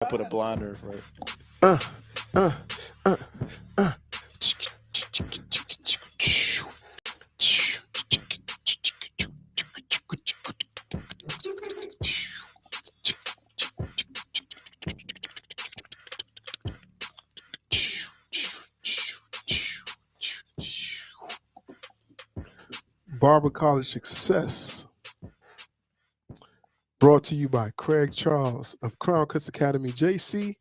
I put a blinder for it. Uh, uh, uh, uh. Barber College Success, brought to you by Craig Charles of Crown Cuts Academy JC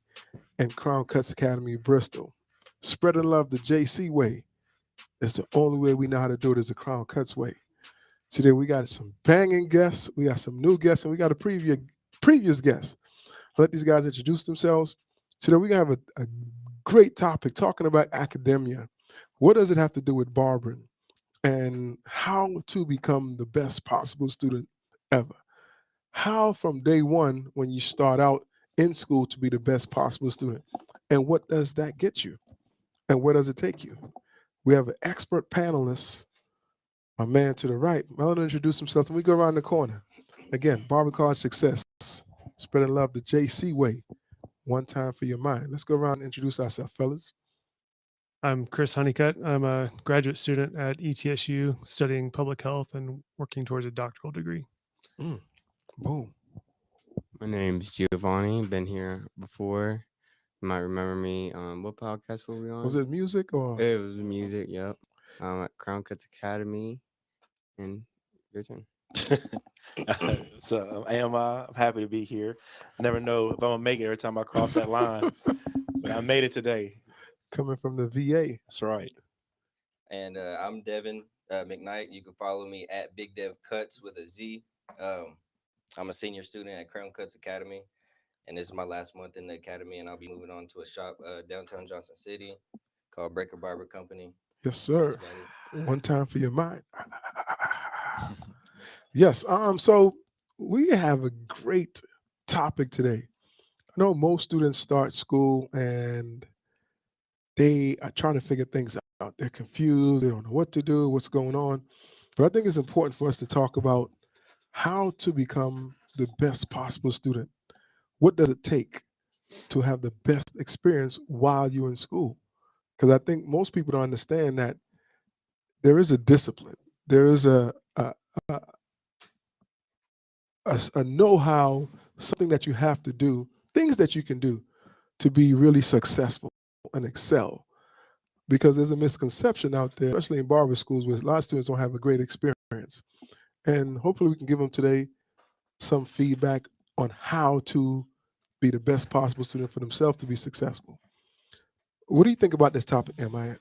and Crown Cuts Academy Bristol. Spreading love the JC way is the only way we know how to do it, is the Crown Cuts way. Today we got some banging guests, we got some new guests, and we got a previous guest. Let these guys introduce themselves. Today we're going to have a great topic talking about academia. What does it have to do with barbering? And how to become the best possible student ever. How from day one, when you start out in school, to be the best possible student. And what does that get you? And where does it take you? We have an expert panelist, my man to the right. I'll let him introduce himself, and we go around the corner. Again, Barber College Success, spreading love the JC way. One time for your mind. Let's go around and introduce ourselves, fellas. I'm Chris Honeycutt. I'm a graduate student at ETSU studying public health and working towards a doctoral degree. Boom. My name's Giovanni. Been here before. You might remember me. What podcast were we on? Was it music or? It was music. Yep. At Crown Cuts Academy. And your turn. So I'm happy to be here. I never know if I'm gonna make it every time I cross that line, but I made it today. Coming from the VA. That's right. And I'm Devin McKnight. You can follow me at Big Dev Cuts with a Z. I'm a senior student at Crown Cuts Academy, and this is my last month in the academy, and I'll be moving on to a shop downtown Johnson City called Breaker Barber Company. Yes, sir. One time for your mind. Yes. So we have a great topic today. I know most students start school and they are trying to figure things out. They're confused. They don't know what to do, what's going on. But I think it's important for us to talk about how to become the best possible student. What does it take to have the best experience while you're in school? Because I think most people don't understand that there is a discipline. There is a know-how, something that you have to do, things that you can do to be really successful and excel. Because there's a misconception out there, especially in barber schools, where a lot of students don't have a great experience. And hopefully we can give them today some feedback on how to be the best possible student for themselves to be successful. What do you think about this topic, M.I.?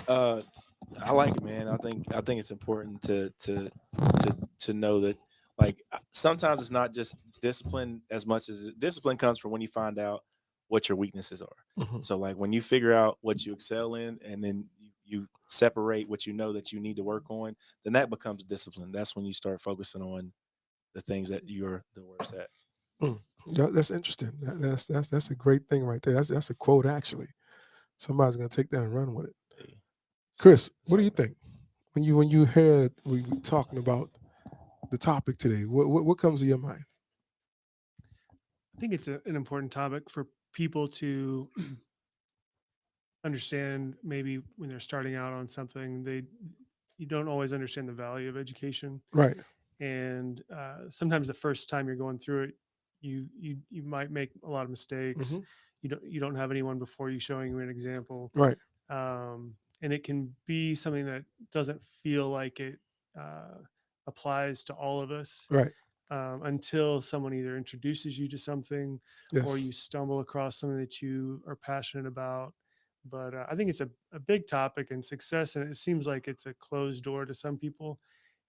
I like it, man. I think it's important to know that, like, sometimes it's not just discipline as much as discipline comes from when you find out what your weaknesses are. Mhm. So, like, when you figure out what you excel in, and then you separate what you know that you need to work on, then that becomes discipline. That's when you start focusing on the things that you're the worst at. That's interesting. That's a great thing right there. That's a quote, actually. Somebody's gonna take that and run with it. Yeah. Chris, what do you think when you heard we were talking about the topic today? What comes to your mind? I think it's an important topic for people to understand. Maybe when they're starting out on something, you don't always understand the value of education, Right. and sometimes the first time you're going through it, you might make a lot of mistakes. Mhm. You don't have anyone before you showing you an example, Right. and it can be something that doesn't feel like it applies to all of us. Right. Until someone either introduces you to something or Yes. you stumble across something that you are passionate about. But I think it's a big topic in success, and it seems like it's a closed door to some people,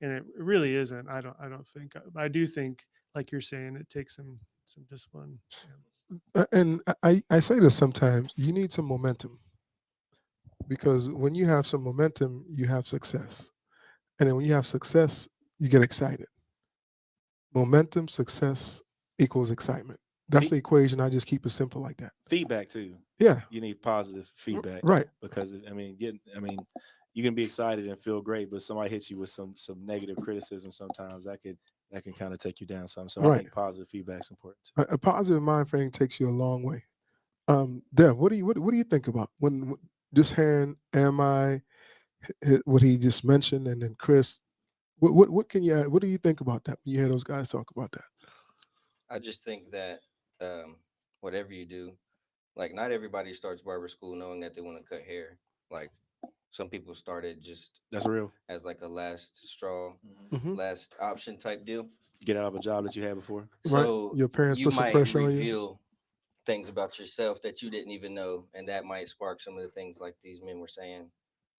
and it really isn't. I don't think. I do think, like you're saying, it takes some discipline. Yeah. And I say this sometimes. You need some momentum, because when you have some momentum, you have success, and then when you have success, you get excited. Momentum, success equals excitement. That's the equation. I just keep it simple like that. Feedback too. Yeah. You need positive feedback, Right. Because you can be excited and feel great, but somebody hits you with some negative criticism. Sometimes that could that can kind of take you down some. So I Right. think positive feedback is important too. A positive mind frame takes you a long way. Dev, what do you think about when just hearing "Am I?" What he just mentioned, and then Chris, what can you add? What do you think about that when you hear those guys talk about that? I just think that um, whatever you do, like not everybody starts barber school knowing that they want to cut hair. Like some people started just That's real. as like a last straw, Hmm. last option type deal. Get out of a job that you had before. Right. So Your parents you put some might pressure on you. reveal things about yourself that you didn't even know, and that might spark some of the things like these men were saying.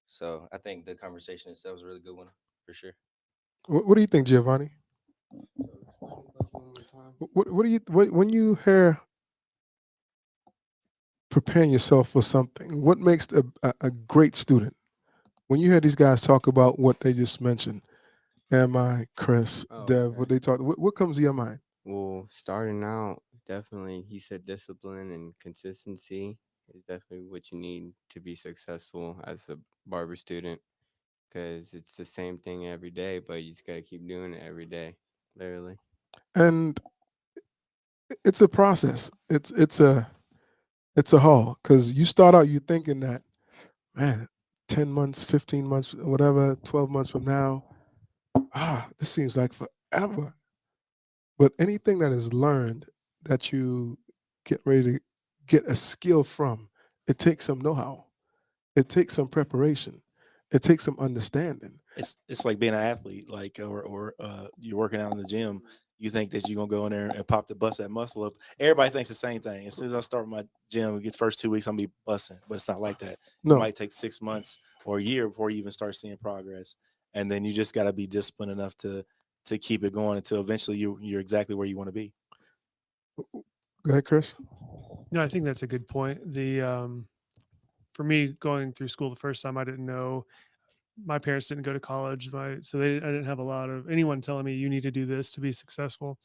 So I think the conversation itself is a really good one for sure. What do you think, Giovanni? So explain the question one more time. What do you when you hear preparing yourself for something? What makes a great student? When you hear these guys talk about what they just mentioned, Am I, Chris, Oh, Dev, okay. what they talk, what comes to your mind? Well, starting out, definitely, he said discipline and consistency is definitely what you need to be successful as a barber student because it's the same thing every day, but you just got to keep doing it every day, literally. And it's a process. It's a haul because you start out you thinking that, man, 10 months, 15 months, whatever, 12 months from now, this seems like forever. But anything that is learned that you get ready to get a skill from, it takes some know-how. It takes some preparation. It takes some understanding. It's like being an athlete, like or you're working out in the gym. You think that you're gonna go in there and pop the bust that muscle up. Everybody thinks the same thing. As soon as I start my gym, we get the first 2 weeks, I'm gonna be busting, but it's not like that. It No. might take 6 months or a year before you even start seeing progress, and then you just got to be disciplined enough to keep it going until eventually you're exactly where you want to be. Go ahead, Chris. No, I think that's a good point. The for me going through school the first time, I didn't know. My parents didn't go to college, so I didn't have a lot of anyone telling me you need to do this to be successful.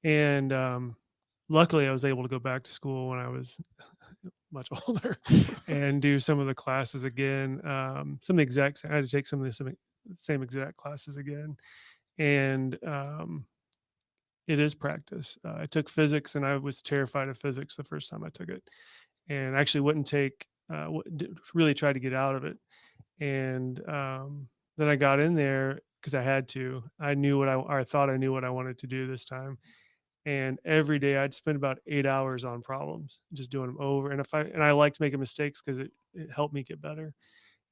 And luckily, I was able to go back to school when I was much older and do some of the classes again. Some of the exact I had to take some of the same exact classes again, and it is practice. I took physics, and I was terrified of physics the first time I took it, and actually wouldn't take. Really tried to get out of it, and then I got in there because I had to. I knew what I thought I knew what I wanted to do this time, and every day I'd spend about 8 hours on problems, just doing them over. And I liked making mistakes because it helped me get better.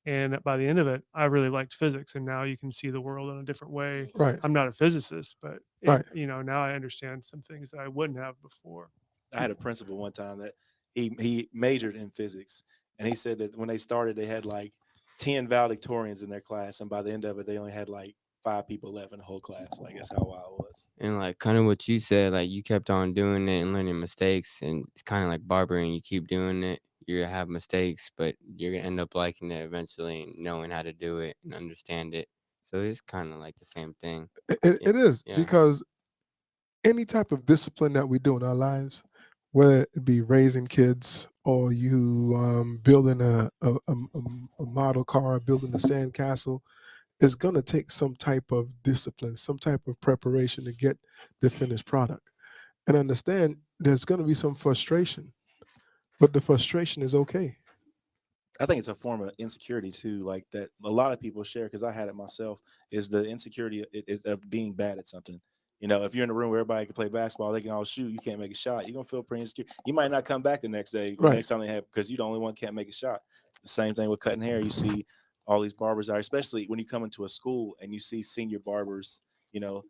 And by the end of it, I really liked physics, and now you can see the world in a different way. Right, I'm not a physicist, but right. now I understand some things that I wouldn't have before. I had a principal one time that he majored in physics, and he said that when they started, they had like 10 valedictorians in their class, and by the end of it, they only had like 5 people left in the whole class. Like that's how wild it was. And like kind of what you said, like you kept on doing it and learning mistakes, and it's kind of like barbering. You keep doing it, you're gonna have mistakes, but you're gonna end up liking it eventually and knowing how to do it and understand it. So it's kind of like the same thing. Yeah, It is yeah. because any type of discipline that we do in our lives, whether it be raising kids or you building a model car, building a sandcastle, is going to take some type of discipline, some type of preparation to get the finished product. And understand there's going to be some frustration, but the frustration is okay. I think it's a form of insecurity too, like that a lot of people share because I had it myself. Is the insecurity of being bad at something. You know, if you're in a room where everybody can play basketball, they can all shoot. You can't make a shot. You're gonna feel pretty insecure. You might not come back the next day, the Right. next time they have, because you're the only one can't make a shot. The same thing with cutting hair. You see all these barbers are, especially when you come into a school and you see senior barbers, you know,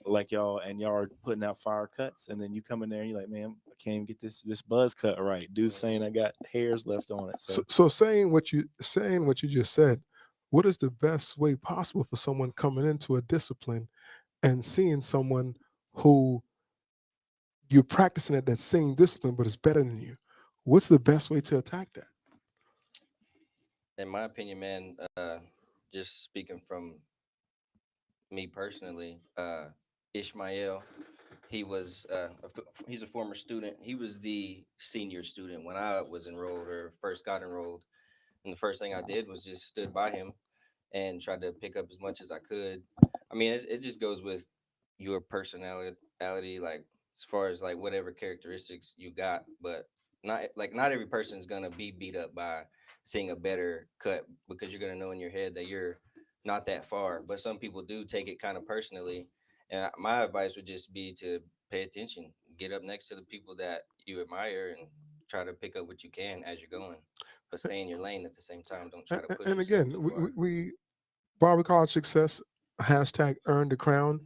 like y'all, and y'all are putting out fire cuts, and then you come in there and you're like, man, I can't even get this buzz cut right. Dude's saying I got hairs left on it. So, So so saying what you just said, what is the best way possible for someone coming into a discipline and seeing someone who you're practicing at that same discipline but is better than you? What's the best way to attack that? In my opinion, man, just speaking from me personally, Ishmael, he's a former student. He was the senior student when I was enrolled or first got enrolled. And the first thing I did was just stood by him and tried to pick up as much as I could. I mean, it just goes with your personality, like as far as like whatever characteristics you got, but not every person's gonna be beat up by seeing a better cut, because you're gonna know in your head that you're not that far. But some people do take it kind of personally, and my advice would just be to pay attention, get up next to the people that you admire, and try to pick up what you can as you're going, but stay in your lane at the same time. Don't try to push And yourself again, too we, far. we Barber College success hashtag earn the crown.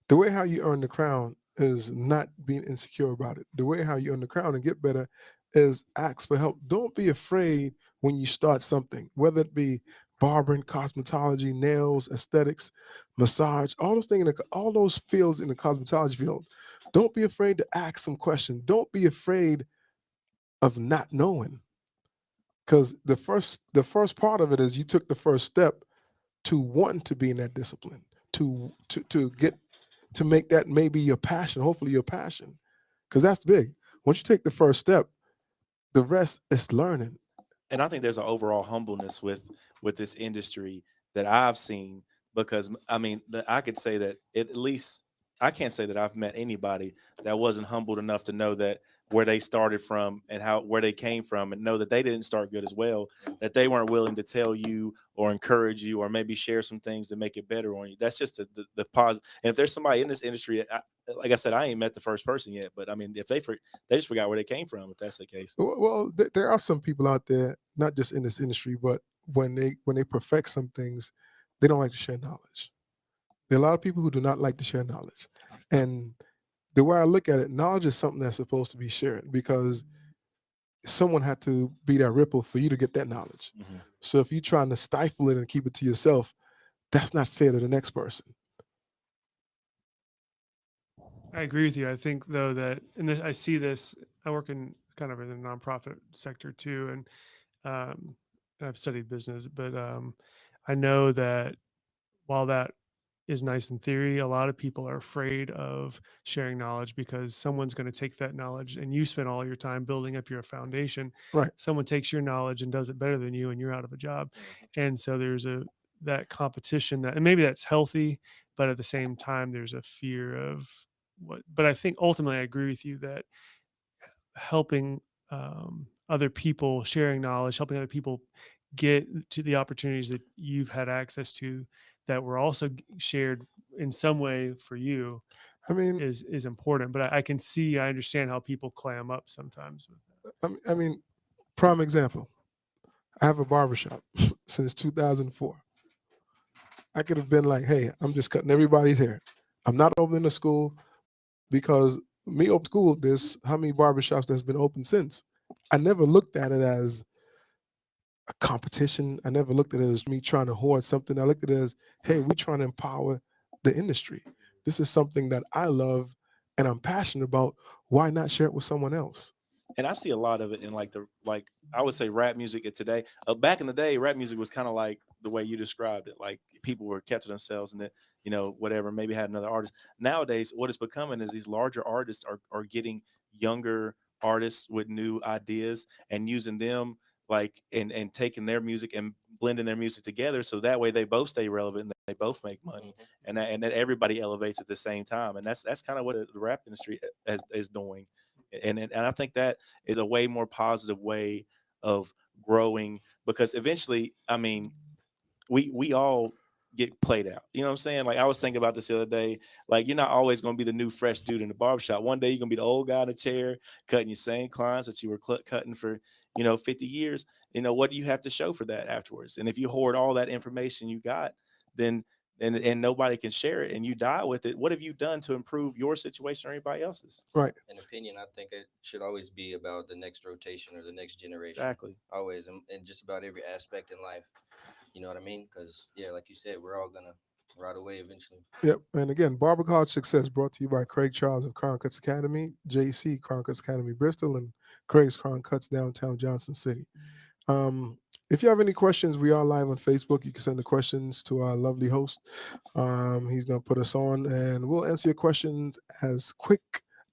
The way how you earn the crown is not being insecure about it. The way how you earn the crown and get better is ask for help. Don't be afraid when you start something, whether it be barbering, cosmetology, nails, aesthetics, massage, all those things, all those fields in the cosmetology field. Don't be afraid to ask some questions. Don't be afraid of not knowing, because the first part of it is you took the first step to want to be in that discipline, to get to make that maybe your passion, hopefully your passion, because that's big. Once you take the first step, the rest is learning. And I think there's an overall humbleness with this industry that I've seen, because I mean I could say that at least I can't say that I've met anybody that wasn't humbled enough to know that where they started from and how where they came from, and know that they didn't start good as well, that they weren't willing to tell you or encourage you or maybe share some things to make it better on you. That's just the pause. And if there's somebody in this industry, like I said, I ain't met the first person yet, but I mean, if they just forgot where they came from, if that's the case. Well, there are some people out there, not just in this industry, but when they perfect some things, they don't like to share knowledge. There are a lot of people who do not like to share knowledge, and the way I look at it, knowledge is something that's supposed to be shared because someone had to be that ripple for you to get that knowledge. Mhm. So if you're trying to stifle it and keep it to yourself, that's not fair to the next person. I agree with you. I think though that, and this, I see this. I work in kind of in the nonprofit sector too, um, and I've studied business, but I know that while that is nice in theory, a lot of people are afraid of sharing knowledge because someone's going to take that knowledge and you spend all your time building up your foundation. Right. Someone takes your knowledge and does it better than you, and you're out of a job. And so there's a that competition that, and maybe that's healthy, but at the same time, there's a fear of what. But I think ultimately, I agree with you that helping other people, sharing knowledge, helping other people get to the opportunities that you've had access to that were also shared in some way for you I mean, is important. But I can see, I understand how people clam up sometimes with that. I mean, prime example. I have a barbershop since 2004. I could have been like, hey, I'm just cutting everybody's hair. I'm not opening a school because me open school, there's how many barbershops that's been open since. I never looked at it as a competition. I never looked at it as me trying to hoard something. I looked at it as, hey, we're trying to empower the industry. This is something that I love and I'm passionate about. Why not share it with someone else? And I see a lot of it in like I would say rap music of today. Back in the day, rap music was kind of like the way you described it. Like people were kept to themselves and whatever, maybe had another artist. Nowadays, what it's becoming is these larger artists are getting younger artists with new ideas and using them, like and taking their music and blending their music together, so that way they both stay relevant and they both make money, and that everybody elevates at the same time. And that's kind of what the rap industry is doing. And I think that is a way more positive way of growing, because eventually, I mean, we all get played out. You know what I'm saying? Like I was thinking about this the other day. Like you're not always going to be the new fresh dude in the barbershop. One day you're going to be the old guy in the chair cutting your same clients that you were cutting for 50 years. What do you have to show for that afterwards? And if you hoard all that information you got, then and nobody can share it, and you die with it, what have you done to improve your situation or anybody else's? Right. In opinion, I think it should always be about the next rotation or the next generation. Exactly. Always, and just about every aspect in life. You know what I mean? Because yeah, like you said, we're all gonna ride away eventually. Yep. And again, Barber College Success brought to you by Craig Charles of Crown Cuts Academy, JC Crown Cuts Academy Bristol, and Craig's Crown Cuts downtown Johnson City. Um, if you have any questions, we are live on Facebook. You can send the questions to our lovely host. He's going to put us on, and we'll answer your questions as quick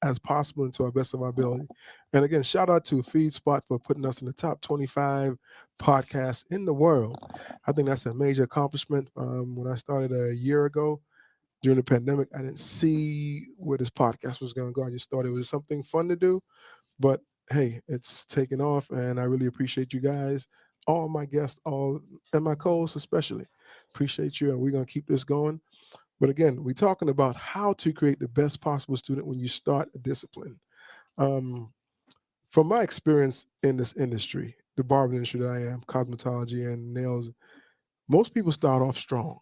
as possible and to our best of our ability. And again, shout out to FeedSpot for putting us in the top 25 podcasts in the world. I think that's a major accomplishment. When I started a year ago, during the pandemic. I didn't see where this podcast was going to go. I just thought it was something fun to do. But hey, it's taken off, and I really appreciate you guys, all my guests, all and my co-hosts especially. Appreciate you, and we're gonna keep this going. But again, we're talking about how to create the best possible student when you start a discipline. Um, from my experience in this industry, the barber industry that I am, cosmetology and nails, most people start off strong.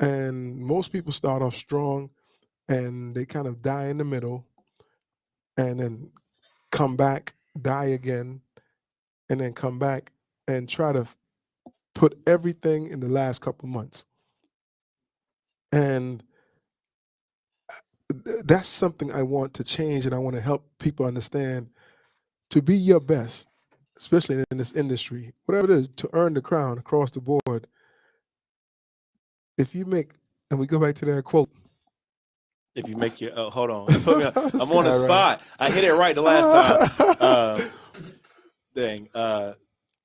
And most people start off strong and they kind of die in the middle and then come back, die again, and then come back and try to put everything in the last couple months. And that's something I want to change and I want to help people understand to be your best, especially in this industry, whatever it is, to earn the crown across the board. If you make, and we go back to that quote. If you make your, hold on, you put me on, This I'm on the guy, right? spot. I hit it right the last time. Dang,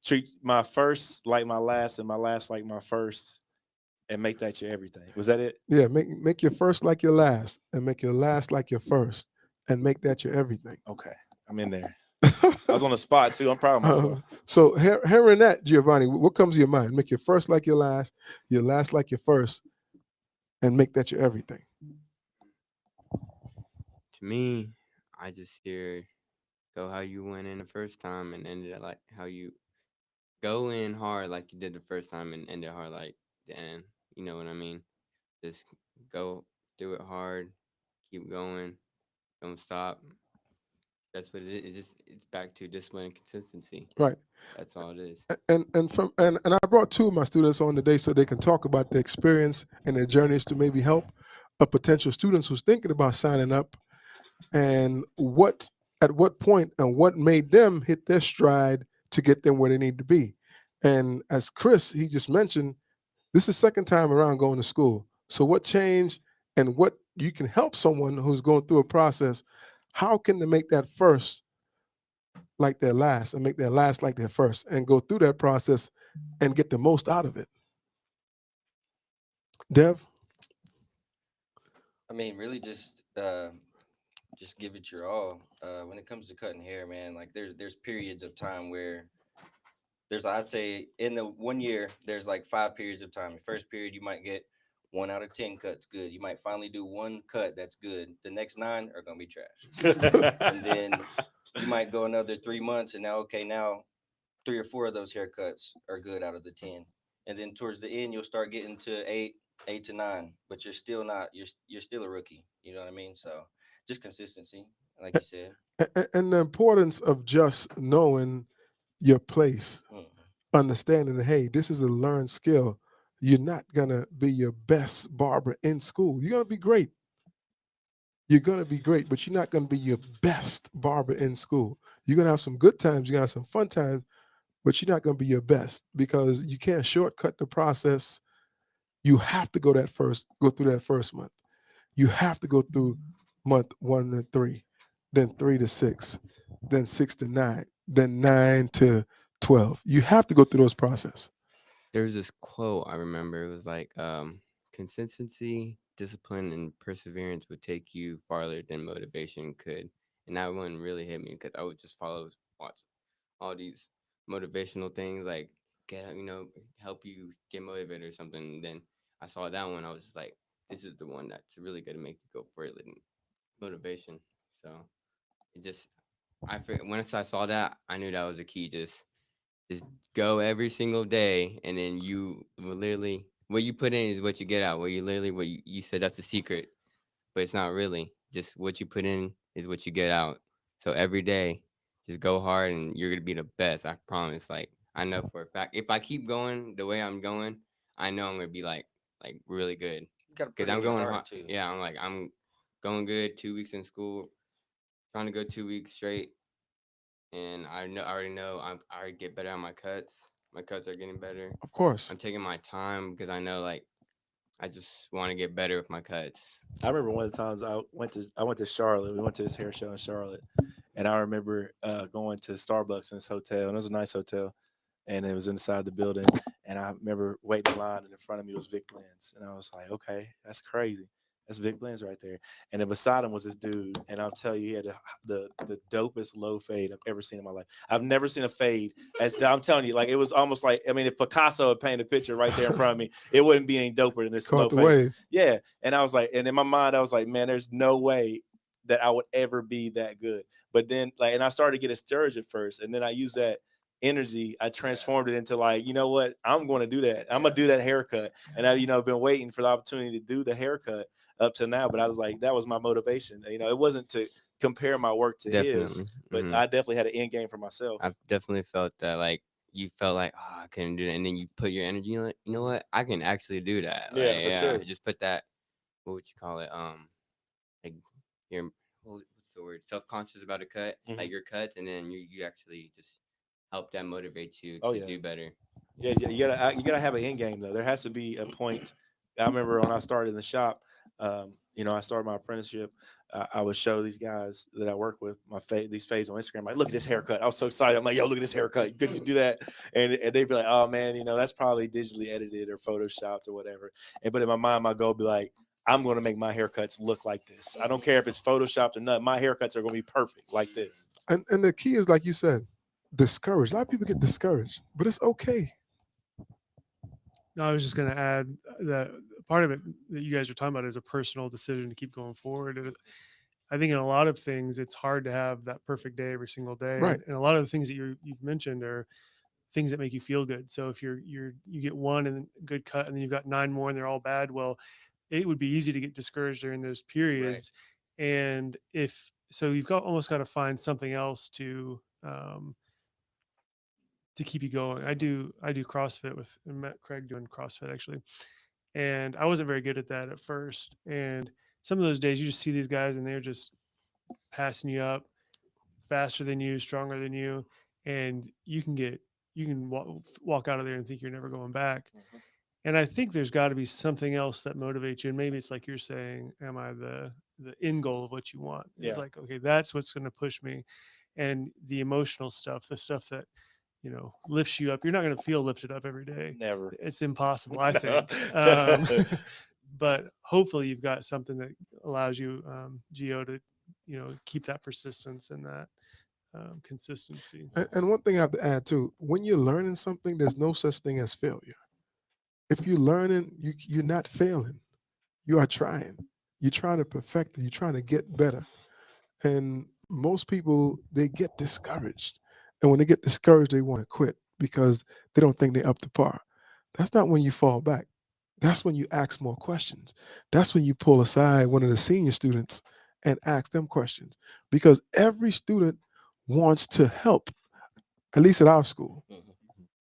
treat my first like my last, and my last like my first, and make that your everything. Was that it? Yeah, make your first like your last, and make your last like your first, and make that your everything. Okay, I'm in there. I was on the spot too. I'm proud of myself. So hearing that, Giovanni, what comes to your mind? Make your first like your last like your first, and make that your everything. To me, I just hear go how you went in the first time and ended it like how you go in hard like you did the first time and end it hard like the end. You know what I mean? Just go do it hard, keep going, don't stop. That's what it is. It's back to discipline and consistency. Right. That's all it is. And I brought two of my students on today so they can talk about the experience and their journeys to maybe help a potential students who's thinking about signing up and what at what point and what made them hit their stride to get them where they need to be. And as Chris, he just mentioned, this is second time around going to school. So what changed and what you can help someone who's going through a process, how can they make that first like their last and make their last like their first and go through that process and get the most out of it? Dev? I mean, really just give it your all. When it comes to cutting hair, man, like there's periods of time where there's I'd say in the 1 year there's like 5 periods of time. The first period you might get 1 out of 10 cuts good. You might finally do one cut that's good. The next nine are gonna be trash. And then you might go another 3 months and now okay now 3 or 4 of those haircuts are good out of the 10. And then towards the end you'll start getting to 8 to 9, but you're still not you're still a rookie. You know what I mean? So just consistency, like you said. And the importance of just knowing your place, Mm. understanding that, hey, this is a learned skill. You're not going to be your best barber in school. You're going to be great. You're going to be great, but you're not going to be your best barber in school. You're going to have some good times. You're going to have some fun times, but you're not going to be your best because you can't shortcut the process. You have to go through that first month. You have to go through month 1 to 3, then 3 to 6, then 6 to 9, then 9 to 12. You have to go through those processes. There was this quote I remember. It was like, consistency, discipline, and perseverance would take you farther than motivation could. And that one really hit me because I would just watch all these motivational things like help you get motivated or something. And then I saw that one. I was just like, this is the one that's really going to make you go further than motivation. So it just, once I saw that, I knew that was the key. Just go every single day, and then you will literally what you put in is what you get out. What you said, that's the secret, but it's not really. Just what you put in is what you get out. So every day, just go hard, and you're gonna be the best. I promise. Like I know for a fact, if I keep going the way I'm going, I know I'm gonna be like really good You gotta put because in I'm your going heart hard. too. Yeah, I'm going good. 2 weeks in school, trying to go 2 weeks straight, and I already know I already get better at my cuts. My cuts are getting better. Of course. I'm taking my time because I know like I just want to get better with my cuts. I remember one of the times I went to Charlotte. We went to this hair show in Charlotte, and I remember going to Starbucks in this hotel, and it was a nice hotel. and it was inside the building. And I remember waiting in line, and in front of me was Vic Blends, and I was like, okay, that's crazy. That's Vic Blends right there. And then beside him was this dude, and I'll tell you, he had the dopest low fade I've ever seen in my life. I've never seen a fade I'm telling you, like it was almost like, I mean, if Picasso had painted a picture right there in front of me, it wouldn't be any doper than this low Caught the fade. wave. Yeah, and I was like, and in my mind, I was like, man, there's no way that I would ever be that good. But then, like, and I started to get discouraged at first, and then I used that energy, I transformed it into like, you know what, I'm going to do that. I'm gonna do that haircut, and I, been waiting for the opportunity to do the haircut up to now. But I was like, that was my motivation. It wasn't to compare my work to his, Definitely. but I definitely had an end game for myself. I've definitely felt that, like, you felt like, oh, I couldn't do that, and then you put your energy in it. You know what? I can actually do that. Yeah, Like, for sure. just put that. What would you call it? Like, you're what's the word? Self-conscious about a cut, like your cuts, and then you actually just help that motivate you Oh to yeah. do better. Yeah, you gotta have an end game though. There has to be a point. I remember when I started in the shop. I started my apprenticeship. I would show these guys that I work with these fades on Instagram. Like, look at this haircut. I was so excited. I'm like, yo, look at this haircut. Could you do that? And they'd be like, oh man, that's probably digitally edited or photoshopped or whatever. But in my mind, my goal would be like, I'm going to make my haircuts look like this. I don't care if it's photoshopped or not. My haircuts are going to be perfect like this. And the key is, like you said, discouraged. A lot of people get discouraged, but it's okay. No, I was just going to add that part of it that you guys are talking about is a personal decision to keep going forward. And I think in a lot of things, it's hard to have that perfect day every single day. Right. And a lot of the things that you've mentioned are things that make you feel good. So if you get one and good cut, and then you've got 9 more and they're all bad, well, it would be easy to get discouraged during those periods. Right. And you've almost got to find something else to keep you going. I do CrossFit I met Craig doing CrossFit actually. And I wasn't very good at that at first. And some of those days you just see these guys and they're just passing you up faster than you, stronger than you. And you can walk out of there and think you're never going back. Mm-hmm. And I think there's got to be something else that motivates you. And maybe it's like you're saying, am I the end goal of what you want? It's like, okay, that's what's going to push me. And the emotional stuff, the stuff that, lifts you up. You're not going to feel lifted up every day. Never. It's impossible, I think. But hopefully you've got something that allows you, Gio, to, keep that persistence and that consistency. And one thing I have to add too, when you're learning something, there's no such thing as failure. If you're learning, you're not failing. You are trying. You're trying to perfect it. You're trying to get better. And most people, they get discouraged. And when they get discouraged, they want to quit because they don't think they're up to par. That's not when you fall back. That's when you ask more questions. That's when you pull aside one of the senior students and ask them questions. Because every student wants to help, at least at our school.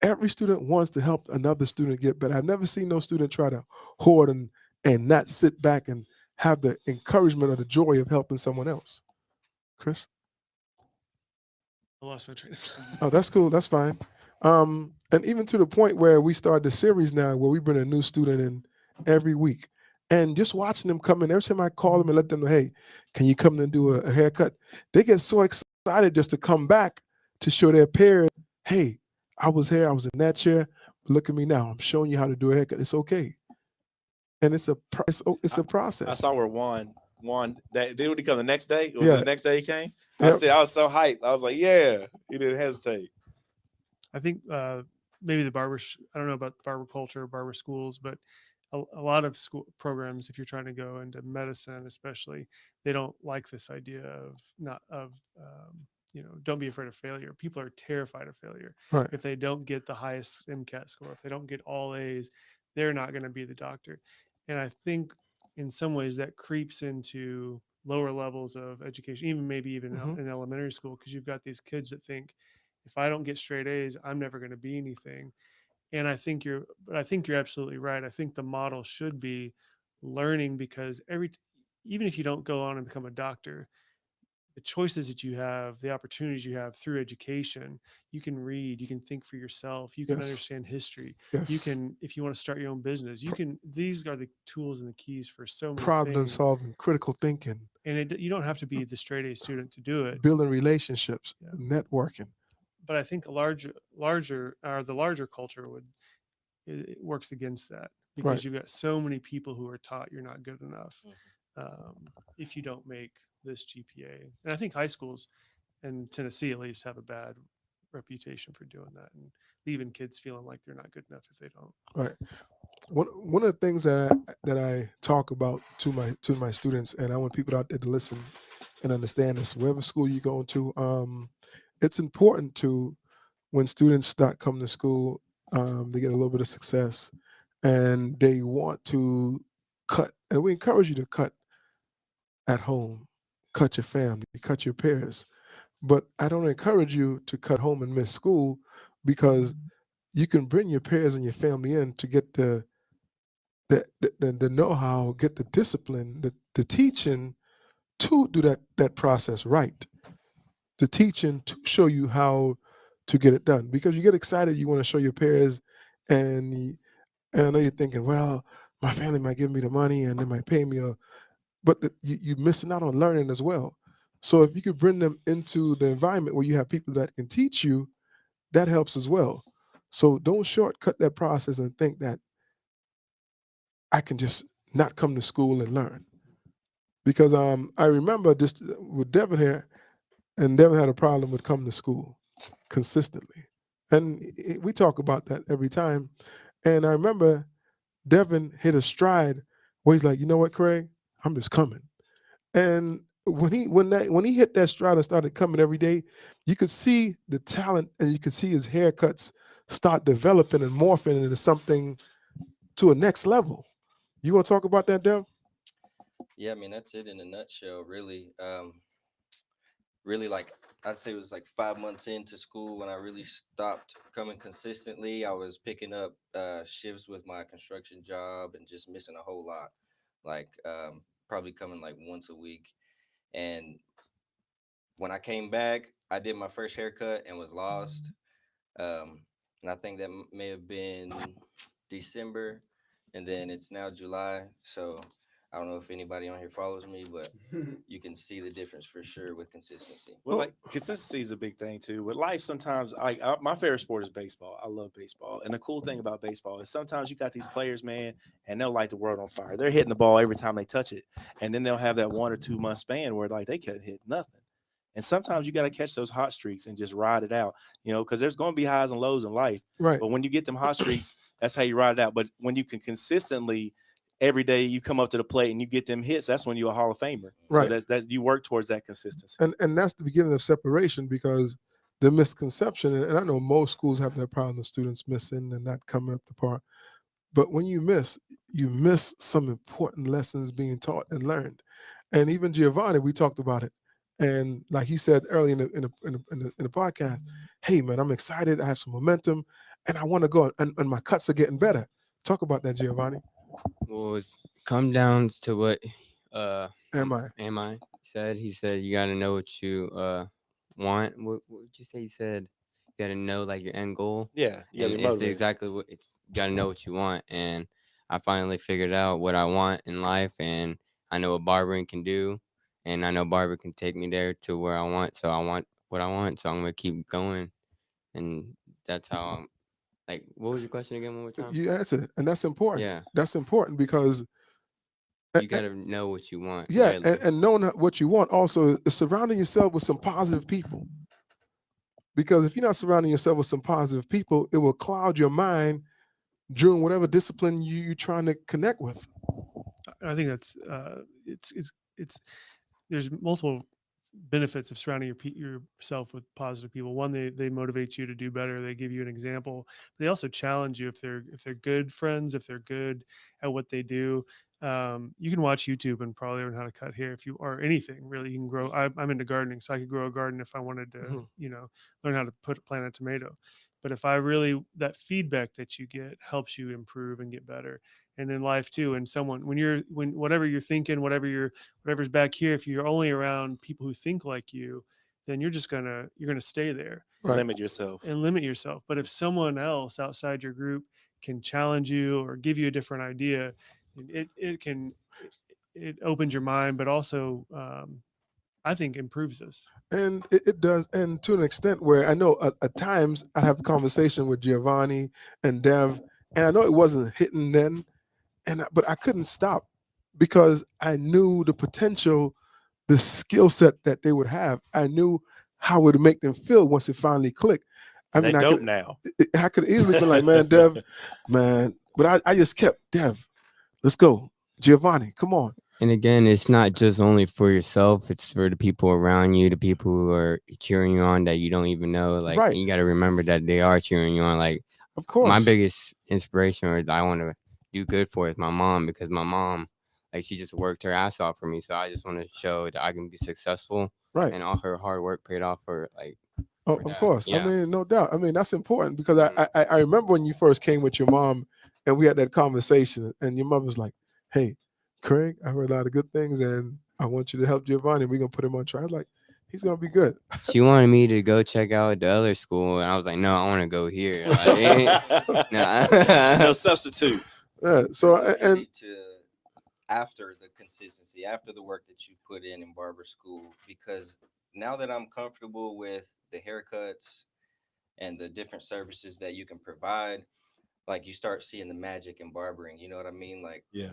Every student wants to help another student get better. I've never seen no student try to hoard and not sit back and have the encouragement or the joy of helping someone else. Chris? I lost my train of thought. Oh, that's cool. That's fine. And even to the point where we started the series now where we bring a new student in every week. And just watching them come in, every time I call them and let them know, hey, can you come in and do a haircut? They get so excited just to come back to show their peers, hey, I was here, I was in that chair. Look at me now. I'm showing you how to do a haircut. It's okay. And it's a process. I saw where Juan that did he come the next day? Was Yeah. it the next day he came? Yep. I was so hyped. I was like, yeah, he didn't hesitate. I think maybe the I don't know about barber culture, barber schools, but a lot of school programs, if you're trying to go into medicine, especially, they don't like this idea of don't be afraid of failure. People are terrified of failure. Right. If they don't get the highest MCAT score, if they don't get all A's, they're not going to be the doctor. And I think in some ways that creeps into lower levels of education, even in elementary school, because you've got these kids that think, if I don't get straight A's, I'm never going to be anything. And I think you're absolutely right. I think the model should be learning, because even if you don't go on and become a doctor, the choices that you have, the opportunities you have through education, you can read, you can think for yourself, you can understand history. Yes. You can, if you want to start your own business, these are the tools and the keys for so many problem things. solving, critical thinking. And you don't have to be the straight A student to do it. Building relationships, networking. but I think the larger culture it works against that, Right. because you've got so many people who are taught you're not good enough Mhm. if you don't make this GPA. And I think high schools in Tennessee at least have a bad reputation for doing that and leaving kids feeling like they're not good enough if they don't. Right. One of the things that I talk about to my students, and I want people out there to listen and understand this. Wherever school you go to, it's important to, when students start coming to school, they get a little bit of success, and they want to cut, and we encourage you to cut at home, cut your family, cut your peers. But I don't encourage you to cut home and miss school, because you can bring your peers and your family in to get the know-how, get the discipline, the teaching to do that process right. The teaching to show you how to get it done. Because you get excited, you want to show your peers, and, and I know you're thinking, well, my family might give me the money and they might pay me, but you're missing out on learning as well. So if you could bring them into the environment where you have people that can teach you, that helps as well. So don't shortcut that process and think that I can just not come to school and learn. Because I remember this with Devin here, and Devin had a problem with coming to school consistently, and we talk about that every time. And I remember Devin hit a stride where he's like, you know what, Craig, I'm just coming. And when he hit that stride and started coming every day, you could see the talent, and you could see his haircuts start developing and morphing into something to a next level. You want to talk about that, Dev? Yeah, I mean that's it in a nutshell, really. Really, like I'd say it was like 5 months into school when I really stopped coming consistently. I was picking up shifts with my construction job and just missing a whole lot. Like probably coming like once a week. And when I came back, I did my first haircut and was lost. And I think that may have been December, and then it's now July. So I don't know if anybody on here follows me, but you can see the difference for sure with consistency. Well, like consistency is a big thing too. With life, sometimes my favorite sport is baseball. I love baseball, and the cool thing about baseball is sometimes you got these players, man, and they'll light the world on fire. They're hitting the ball every time they touch it, and then they'll have that 1 or 2 month span where like they can't hit nothing. And sometimes you got to catch those hot streaks and just ride it out, because there's going to be highs and lows in life. Right. But when you get them hot streaks, that's how you ride it out. But when you can consistently every day you come up to the plate and you get them hits, that's when you're a Hall of Famer. So Right. that's you work towards that consistency. And that's the beginning of separation, because the misconception, and I know most schools have that problem of students missing and not coming up to par. But when you miss some important lessons being taught and learned. And even Giovanni, we talked about it. And like he said early in the podcast, hey man, I'm excited. I have some momentum, and I want to go. And my cuts are getting better. Talk about that, Giovanni. Well, it's come down to what Am I? am I said. He said you got to know what you want. What would you say? He said you got to know like your end goal, Yeah, you and got to be it's motivated. exactly what it's. You got to know what you want, and I finally figured out what I want in life, and I know what barbering can do, and I know barber can take me there to where I want. So I want what I want, so I'm gonna keep going, and that's how I'm. Like, what was your question again? One more time. You answered it, and that's important. Yeah, That's important because you got to know what you want, yeah, really. and knowing what you want also is surrounding yourself with some positive people. Because if you're not surrounding yourself with some positive people, it will cloud your mind during whatever discipline you're trying to connect with. I think that's it's there's multiple benefits of surrounding yourself with positive people. One, they motivate you to do better. They give you an example. They also challenge you if they're good friends, if they're good at what they do. You can watch YouTube and probably learn how to cut hair if you or anything really. You can grow. I'm into gardening, so I could grow a garden if I wanted to. Mhm. Learn how to plant a tomato. But if I really that feedback that you get helps you improve and get better. And in life too, and when whatever you're thinking, whatever's back here, if you're only around people who think like you, then you're gonna stay there Right. Limit yourself. and limit yourself. But if someone else outside your group can challenge you or give you a different idea, it opens your mind, but also I think improves us. And it does, and to an extent where I know at times I have a conversation with Giovanni and Dev, and I know it wasn't hitting then, but I couldn't stop because I knew the potential, the skill set that they would have. I knew how it would make them feel once it finally clicked. I mean, They dope now. I could easily be like, man, Dev, man, but I just kept Dev. Let's go, Giovanni, come on. And again, it's not just only for yourself, it's for the people around you, the people who are cheering you on that you don't even know. Like, Right. you got to remember that they are cheering you on. Like, Of course. my biggest inspiration or that I want to do good for is my mom, because my mom, like, she just worked her ass off for me. So I just want to show that I can be successful, Right. and all her hard work paid off for, like, Oh, for of that. course. I Yeah. mean, no doubt. I mean, that's important because Mhm. I remember when you first came with your mom and we had that conversation, and your mom was like, hey, Craig, I heard a lot of good things and I want you to help Giovanni. We're going to put him on trial. I was like, he's going to be good. She wanted me to go check out the other school, and I was like, no, I want to go here. Like, No substitutes. Yeah. So, Really and need to, after the consistency, after the work that you put in barber school, because now that I'm comfortable with the haircuts and the different services that you can provide, like you start seeing the magic in barbering. You know what I mean? Like Yeah.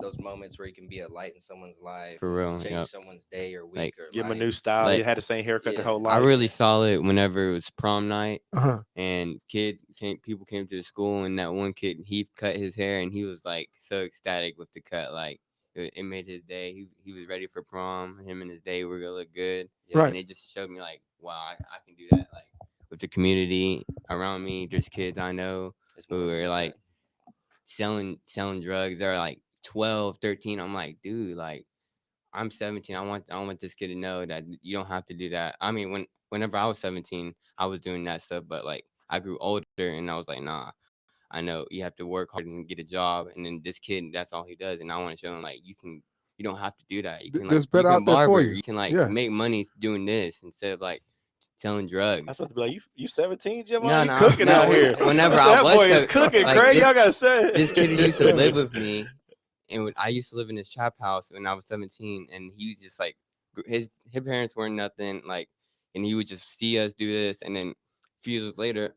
those moments where you can be a light in someone's life, For and real, just change yep. someone's day or week Like, or Give them a life. new style. Like- You had the same haircut their Yeah. whole I life. really saw it whenever it was prom night, uh-huh. and people came to the school, and that one kid, he cut his hair, and he was like so ecstatic with the cut. Like, it made his day. He was ready for prom. Him and his day were gonna look good. Yeah. Right. And it just showed me, like, wow, I can do that. Like, with the community around me, there's kids I know It's more who than are that. like selling drugs. They're like 12, 13. I'm like, dude, like, I'm 17. I want this kid to know that you don't have to do that. I mean, whenever I was 17, I was doing that stuff, but like, I grew older and I was like, nah, I know you have to work hard and get a job. And then this kid, that's all he does. And I want to show him, like, you don't have to do that. You can, like, There's you better can out there for barber. you. You can, like, Yeah. make money doing this instead of like selling drugs. I was supposed to be like, you 17, Giovanni? No, You no, cooking no, out here. whenever I I that was boy is sev- cooking, like, Craig. this- Y'all gotta say it. This kid who used to live with me, and I used to live in his trap house when I was 17, and he was just like, his parents weren't nothing, like, and he would just see us do this, and then a few years later,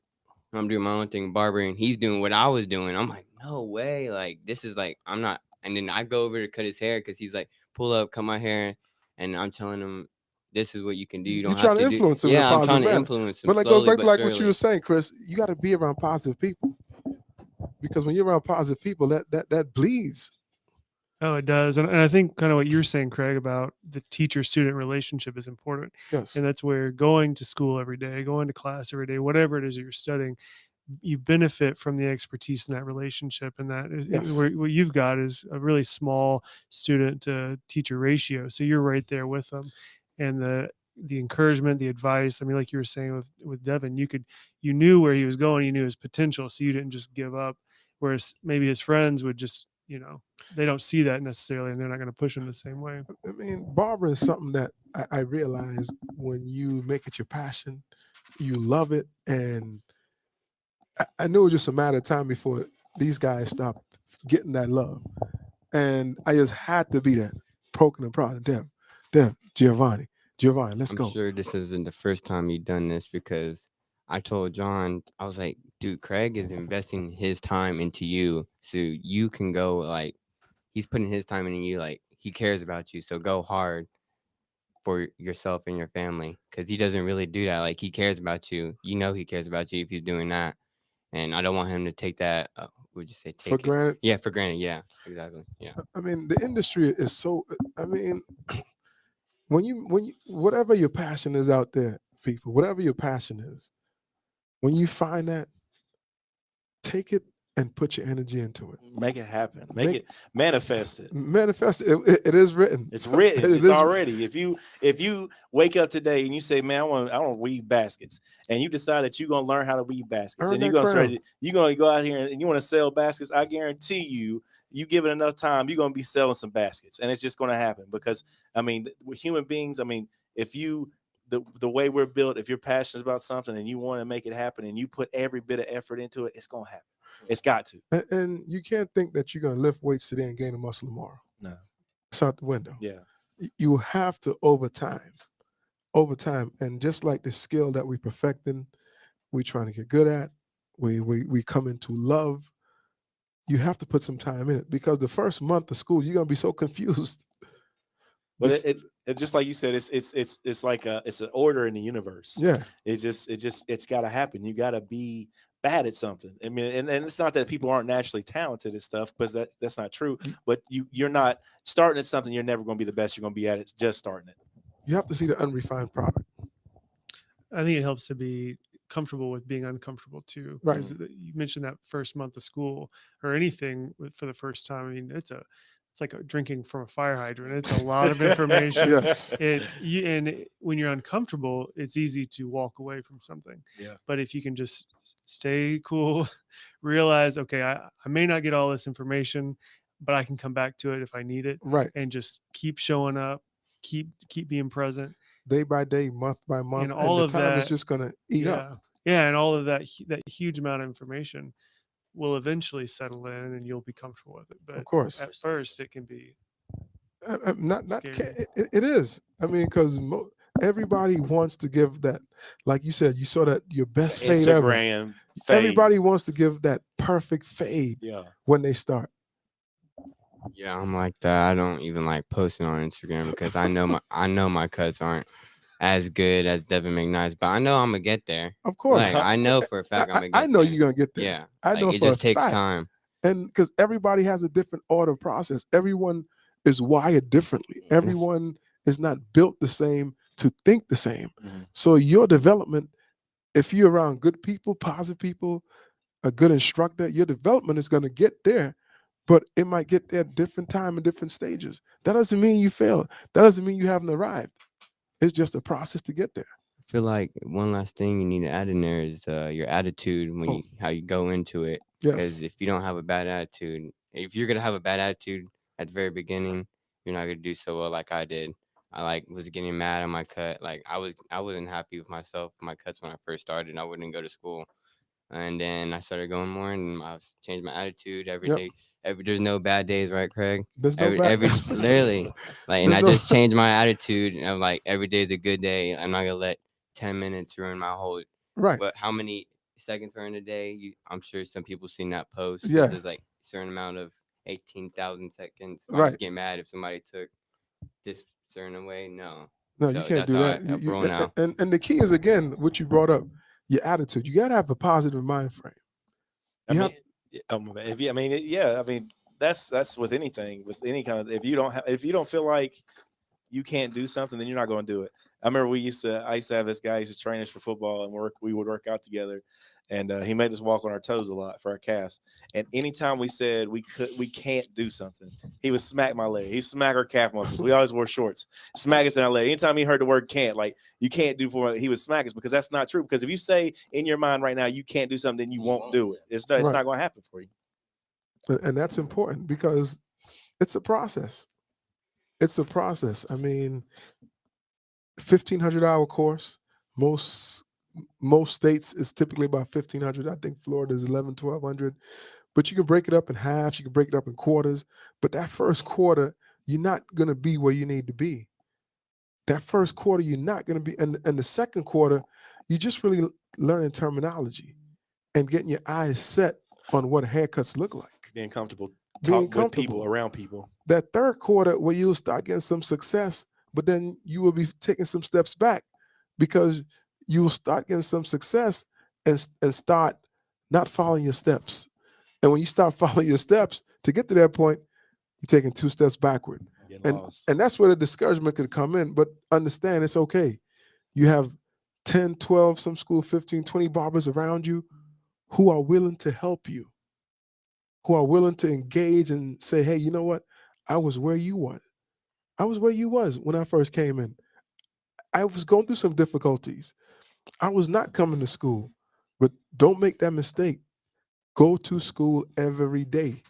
I'm doing my own thing, barbering. He's doing what I was doing. I'm like, no way, like, this is like, I'm not. And then I go over to cut his hair because he's like, pull up, cut my hair, and I'm telling him, this is what you can do. You don't You're trying have to to do. influence him in a Yeah, I'm positive trying to manner. influence him. But it goes slowly back to but like what you surely. were saying, Chris. You got to be around positive people because when you're around positive people, that bleeds. Oh, it does. And I think kind of what you're saying, Craig, about the teacher-student relationship is important. Yes. And that's where going to school every day, going to class every day, whatever it is that you're studying, you benefit from the expertise in that relationship. And that is, Yes. what you've got is a really small student to teacher ratio. So you're right there with them. And the encouragement, the advice. I mean, like you were saying with Devin, you knew where he was going, you knew his potential. So you didn't just give up. Whereas maybe his friends would just, they don't see that necessarily, and they're not going to push him the same way. I mean, barbering is something that I realize when you make it your passion, you love it, and I knew it was just a matter of time before these guys stopped getting that love, and I just had to be that poking and prodding. Dev, Giovanni, let's I'm go. sure this isn't the first time you've done this, because I told John, I was like, dude, Craig is investing his time into you so you can go, like, he's putting his time into you, like, he cares about you, so go hard for yourself and your family, because he doesn't really do that. Like, he cares about you. You know he cares about you if he's doing that, and I don't want him to take that, would you say take For it? granted. Yeah, for granted. Yeah, exactly. Yeah. I mean, the industry is so. I mean, when you whatever your passion is out there, people, whatever your passion is, when you find that, take it and put your energy into it. Make it happen. Make it manifest it. Manifest it. It is written. It's written. It It's is- already. If you wake up today and you say, "Man, I want to weave baskets," and you decide that you're gonna learn how to weave baskets, Earn and you're that gonna crown. you're gonna go out here and you want to sell baskets, I guarantee you give it enough time, you're gonna be selling some baskets, and it's just gonna happen because I mean, we're human beings. I mean, if you the way we're built, if you're passionate about something and you want to make it happen, and you put every bit of effort into it, it's gonna happen. It's got to. And you can't think that you're gonna lift weights today and gain a muscle tomorrow. No. It's out the window. Yeah. You have to over time, and just like the skill that we perfecting, we trying to get good at, we come into love. You have to put some time in it because the first month of school you're gonna be so confused. But This, it just like you said, it's like it's an order in the universe. yeah, It's got to happen. You got to be bad at something. I mean, and it's not that people aren't naturally talented and stuff, because that's not true. But you're not starting at something. You're never going to be the best. You're going to be at it just starting it. you have to see the unrefined product. I think it helps to be comfortable with being uncomfortable too. Right. Because you mentioned that first month of school or anything for the first time. I mean, it's like drinking from a fire hydrant. It's a lot of information. Yes. When you're uncomfortable, it's easy to walk away from something. Yeah. But if you can just stay cool, realize, okay, I may not get all this information, but I can come back to it if I need it, Right. and just keep showing up, keep being present. Day by day, month by month, And all the of time is that- just gonna eat yeah. up. Yeah, and all of that huge amount of information will eventually settle in, and you'll be comfortable with it. But Of course, at first, it can be not scary. it is. I mean, because everybody wants to give that, like you said, you saw that your best fade ever. Instagram fade. Everybody wants to give that perfect fade Yeah. when they start. Yeah, I'm like that. I don't even like posting on Instagram because I know my cuts aren't as good as Devin McKnight's, but I know I'm gonna get there. Of course, Like I know for a fact I'm gonna get I know there. you're gonna get there. Yeah, I like, know it for just a takes fact. time. And because everybody has a different order process, everyone is wired differently. Everyone is not built the same to think the same. Mhm. So your development, if you're around good people, positive people, a good instructor, your development is going to get there, but it might get there at different time and different stages. That doesn't mean you failed. That doesn't mean you haven't arrived. It's just a process to get there. I feel like one last thing you need to add in there is your attitude when Oh. how you go into it. Yes. Because if you don't have a bad attitude, if you're gonna have a bad attitude at the very beginning, you're not gonna do so well like I did. I was getting mad at my cut. Like I wasn't happy with myself, my cuts when I first started. I wouldn't go to school, and then I started going more, and changed my attitude every Yep. day. There's no bad days, right, Craig? There's no bad. Literally, like, and There's I no- just changed my attitude, and I'm like, every day is a good day. I'm not gonna let 10 minutes ruin my whole. Right. But how many seconds are in a day? I'm sure some people seen that post. Yeah. There's like a certain amount of 18,000 seconds. I Right. would get mad if somebody took this certain away. No. No, So you can't that's do how that. I roll now. And the key is, again, what you brought up, your attitude. You got to have a positive mind frame. I You mean, if you, I mean, yeah, I mean, that's with anything, with any kind of, if you don't feel like you can't do something, then you're not going to do it. I remember I used to have this guy who used to train us for football, and we would work out together, and he made us walk on our toes a lot for our cast. And anytime we said we can't do something, he would smack my leg. He smack our calf muscles. We always wore shorts. Smack us in our leg. Anytime he heard the word "can't," like you can't do for, he would smack us, because that's not true. Because if you say in your mind right now you can't do something, then you won't do it. It's Right. not going to happen for you. And that's important because it's a process. It's a process. I mean, 1,500-hour course. Most states is typically about 1,500. I think Florida is 1,100-1,200. But you can break it up in halves. You can break it up in quarters. But that first quarter, you're not going to be where you need to be. That first quarter, you're not going to be. And the second quarter, you just really learning terminology and getting your eyes set on what haircuts look like. Being comfortable, Being talk with people, comfortable. around people. That third quarter where you'll start getting some success, but then you will be taking some steps back because you will start getting some success and start not following your steps. And when you start following your steps to get to that point, you're taking 2 steps backward. And that's where the discouragement could come in. But understand, it's okay. You have 10, 12, some school 15, 20 barbers around you who are willing to help you, who are willing to engage and say, hey, you know what? I was where you was. I was where you was when I first came in. I was going through some difficulties. I was not coming to school, but don't make that mistake. Go to school every day.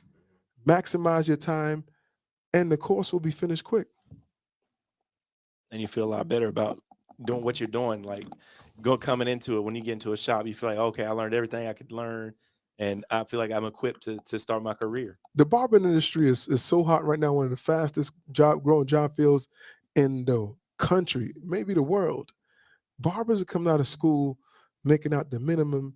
Maximize your time, and the course will be finished quick. And you feel a lot better about doing what you're doing. Like coming into it, when you get into a shop, you feel like, okay, I learned everything I could learn, and I feel like I'm equipped to start my career. The barbering industry is so hot right now. One of the fastest growing job fields in the country, maybe the world. Barbers are coming out of school making out the minimum,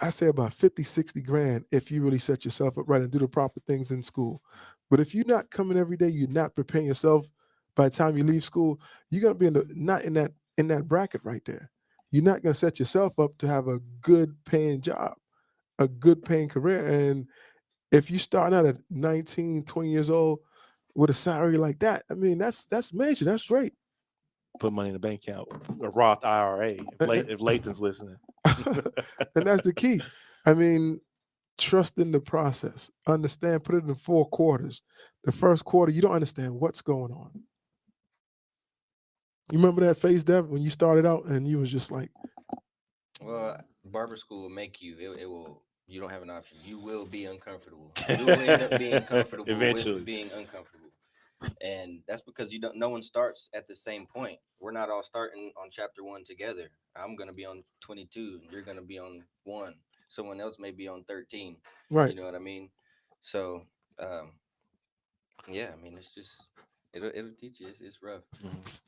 I say about 50, 60 grand if you really set yourself up right and do the proper things in school. But if you're not coming every day, you're not preparing yourself by the time you leave school, you're gonna be not in that bracket right there. You're not gonna set yourself up to have a good paying job, a good paying career. And if you start out at 19, 20 years old with a salary like that, I mean, that's major. That's great. Put money in the bank account, a Roth IRA. If Lathan's listening, And that's the key. I mean, trust in the process. Understand, put it in 4 quarters. The first quarter, you don't understand what's going on. You remember that phase, Dev, when you started out and you was just like, Well, barber school will make you. It will. You don't have an option. You will be uncomfortable. You will end up being comfortable Eventually. with being uncomfortable, and that's because you don't. No one starts at the same point. We're not all starting on chapter 1 together. I'm gonna be on 22. You're gonna be on 1. Someone else may be on 13. right. You know what I mean? So, yeah. I mean, it's just it'll teach you. It's rough.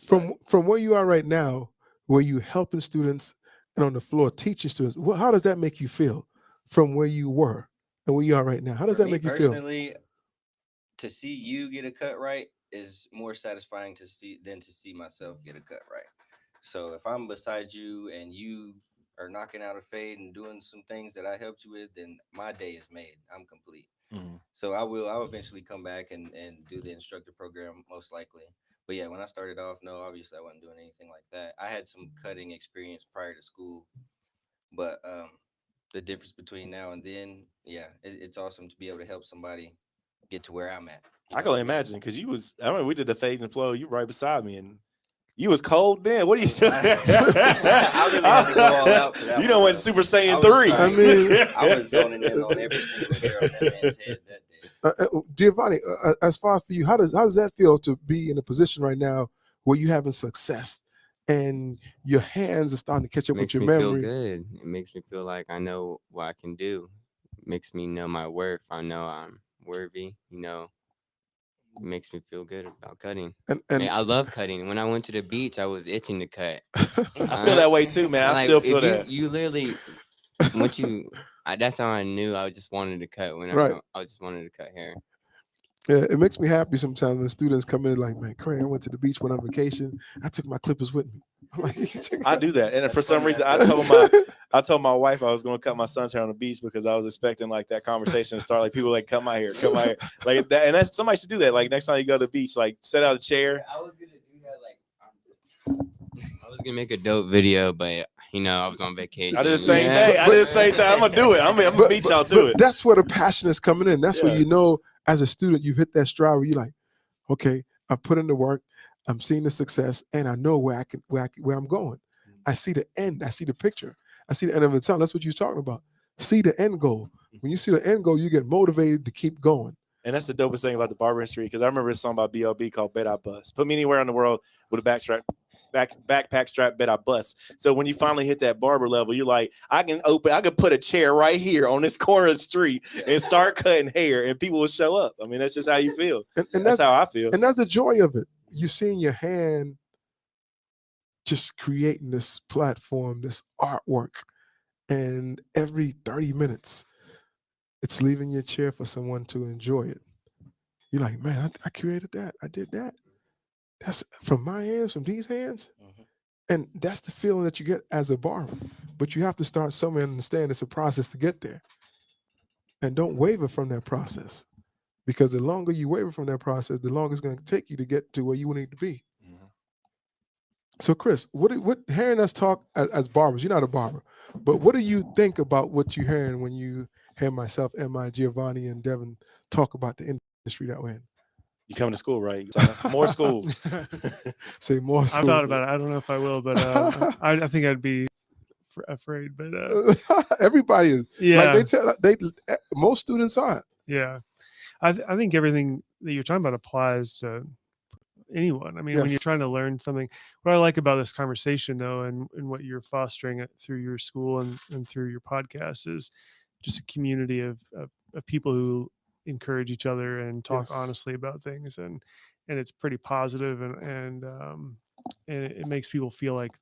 But From where you are right now, where you helping students and on the floor teaching students, how does that make you feel from where you were and where you are right now? How does for that me make you feel? personally, to see you get a cut right is more satisfying than to see myself get a cut right. So if I'm beside you and you are knocking out a fade and doing some things that I helped you with, then my day is made. I'm complete. Mhm. So I'll eventually come back and do the instructor program most likely. But yeah, when I started off, no, obviously I wasn't doing anything like that. I had some cutting experience prior to school, but the difference between now and then, yeah, it's awesome to be able to help somebody get to where I'm at. You I know can what only I mean? imagine because you was. I mean, we did the fades and flow. You right beside me, and you was cold then. What are you doing? I really had to go all out for that You one, know went though. Super I Saiyan was 3. I trying. mean, I was zoning in on every single hair on that man's head that day. Giovanni, as far as for you, how does that feel to be in a position right now where you having success and your hands are starting to catch up with Makes your me feel memory? good. It makes me feel like I know what I can do. Makes me know my worth. I know I'm worthy. It makes me feel good about cutting. And Man, and I love cutting. When I went to the beach, I was itching to cut. I feel that way too, man. I Like still feel if you that. you literally once you that's how I knew I just wanted to cut. right. Whenever I just wanted to cut hair. Yeah, it makes me happy sometimes when students come in like, man, Craig, I went to the beach, went on vacation. I took my clippers with me. I'm like, I do that, and That's for some funny. reason, I I told my wife I was going to cut my son's hair on the beach because I was expecting like that conversation to start. Like people like, cut my hair, like that. And that's somebody should do that. Like next time you go to the beach, like set out a chair. I was gonna do that I was gonna make a dope video, but I was on vacation. I did the same But- thing. I did the same thing. I'm gonna do it. I'm gonna beat y'all to it. that's where the passion is coming in. That's where Yeah. you know, as a student, you hit that stride where you're like, okay, I put in the work, I'm seeing the success, and I know where I'm going. I see the end. I see the picture. I see the end of the tunnel. That's what you're talking about. See the end goal. When you see the end goal, you get motivated to keep going. And that's the dopest thing about the barber industry because I remember a song about BLB called "Bet I Bust." Put me anywhere in the world with a backpack strap, bet I bust. So when you finally hit that barber level, you're like, I can put a chair right here on this corner of the street and start cutting hair, and people will show up. I mean, that's just how you feel. And That's how I feel. And that's the joy of it. You seeing your hand just creating this platform, this artwork, and every 30 minutes, it's leaving your chair for someone to enjoy it. You're like, man, I created that. I did that. That's from my hands, from these hands. Mhm. And that's the feeling that you get as a barber. But you have to start somewhere and understand it's a process to get there. And don't waver from that process. Because the longer you waver from that process, the longer it's going to take you to get to where you need to be. Mhm. So, Chris, what hearing us talk as barbers, you're not a barber, but what do you think about what you're hearing when you hear myself, Emma, Giovanni, and Devin talk about the industry that we're in? You coming to school, right? More school. Say more I've school. thought about it. I don't know if I will, but I think I'd be afraid. But Everybody is. yeah, Like most students are. yeah. I think everything that you're talking about applies to anyone. I mean, when you're Yes. trying to learn something, what I like about this conversation though, and what you're fostering through your school and through your podcast is just a community of people who encourage each other and talk Yes. honestly about things. And and it's pretty positive, and it makes people feel like,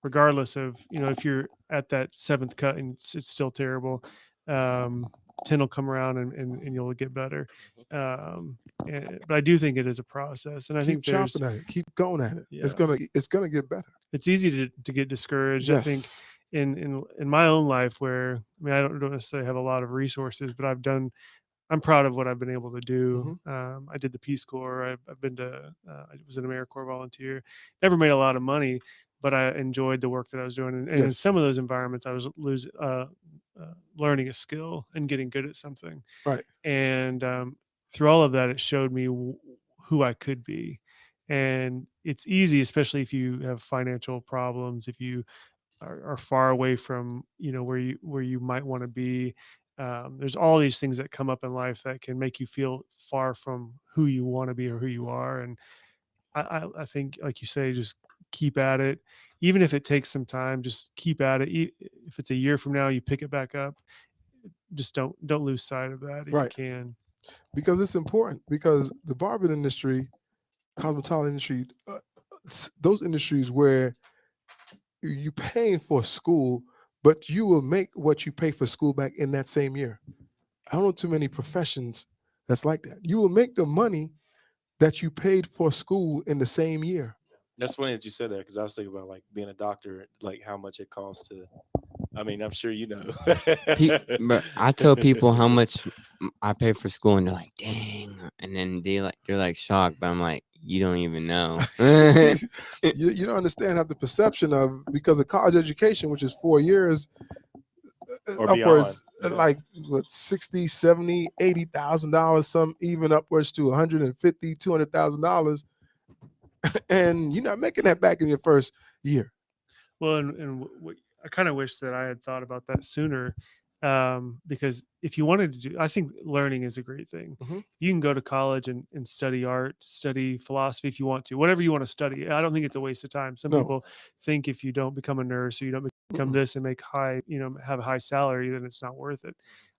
regardless of, if you're at that seventh cut and it's still terrible, um 10 will come around, and you'll get better. But I do think it is a process, and I Keep think there's, chopping at it. Keep going at it. yeah, It's gonna get better. it's easy to get discouraged. I think Yes. in my own life, where, I mean, I don't necessarily have a lot of resources, but I'm proud of what I've been able to do. I did the Peace Corps. I've been to, I was an AmeriCorps volunteer. Never made a lot of money, but I enjoyed the work that I was doing. And in Yes. some of those environments, I was learning a skill and getting good at something. Right. And through all of that, it showed me who I could be. And it's easy, especially if you have financial problems, if you are far away from, where you might want to be. There's all these things that come up in life that can make you feel far from who you want to be or who you are. And I think, like you say, just keep at it. Even if it takes some time, just keep at it. If it's a year from now, you pick it back up. Just don't lose sight of that if you Right. can. Because it's important. Because the barber industry, cosmetology industry, those industries where you paying for school, but you will make what you pay for school back in that same year. I don't know too many professions that's like that. You will make the money that you paid for school in the same year. That's funny that you said that, because I was thinking about like being a doctor, like how much it costs to. I mean, I'm sure you know. But I tell people how much I pay for school, and they're like, "Dang!" And then they're like shocked, but I'm like, "You don't even know." You don't understand how the perception of, because of college education, which is 4 years, Or upwards beyond, yeah. like what, 60, 70, $80,000, some even upwards to $150,000, $200,000, and you're not making that back in your first year. Well, I kind of wish that I had thought about that sooner, because if you wanted to do, I think learning is a great thing. Mhm. You can go to college and study art, study philosophy if you want to, whatever you want to study. I don't think it's a waste of time. Some No. people think if you don't become a nurse or you don't become Mm-mm. this and make have a high salary, then it's not worth it.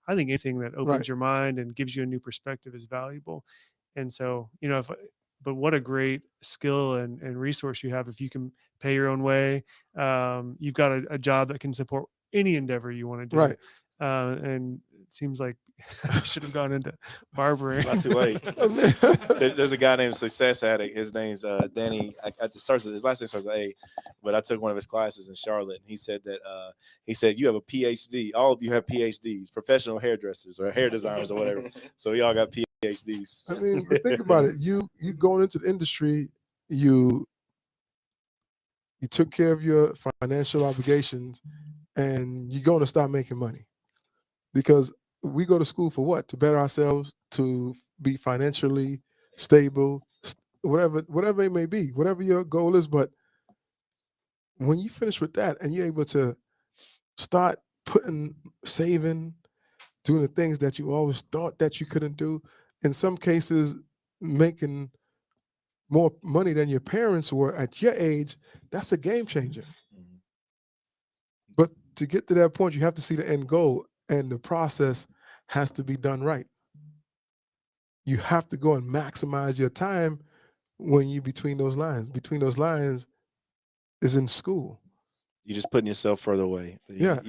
I think anything that opens Right. your mind and gives you a new perspective is valuable. And so, but what a great skill and resource you have if you can pay your own way. You've got a job that can support any endeavor you want to do. Right. And it seems like you should have gone into barbering. It's not too late. There's a guy named Success Addict. His name's Danny. His last name starts with A, but I took one of his classes in Charlotte, and he said that you have a PhD. All of you have PhDs, professional hairdressers or hair designers or whatever. So we all got PhDs. I mean, but think about it. You going into the industry, you took care of your financial obligations, and you're going to start making money. Because we go to school for what? To better ourselves, to be financially stable, whatever it may be, whatever your goal is. But when you finish with that and you're able to start saving, doing the things that you always thought that you couldn't do, in some cases making more money than your parents were at your age, that's a game changer. Mhm. But to get to that point, you have to see the end goal, and the process has to be done right. You have to go and maximize your time when you between those lines. Between those lines is in school. You're just putting yourself further away. Yeah.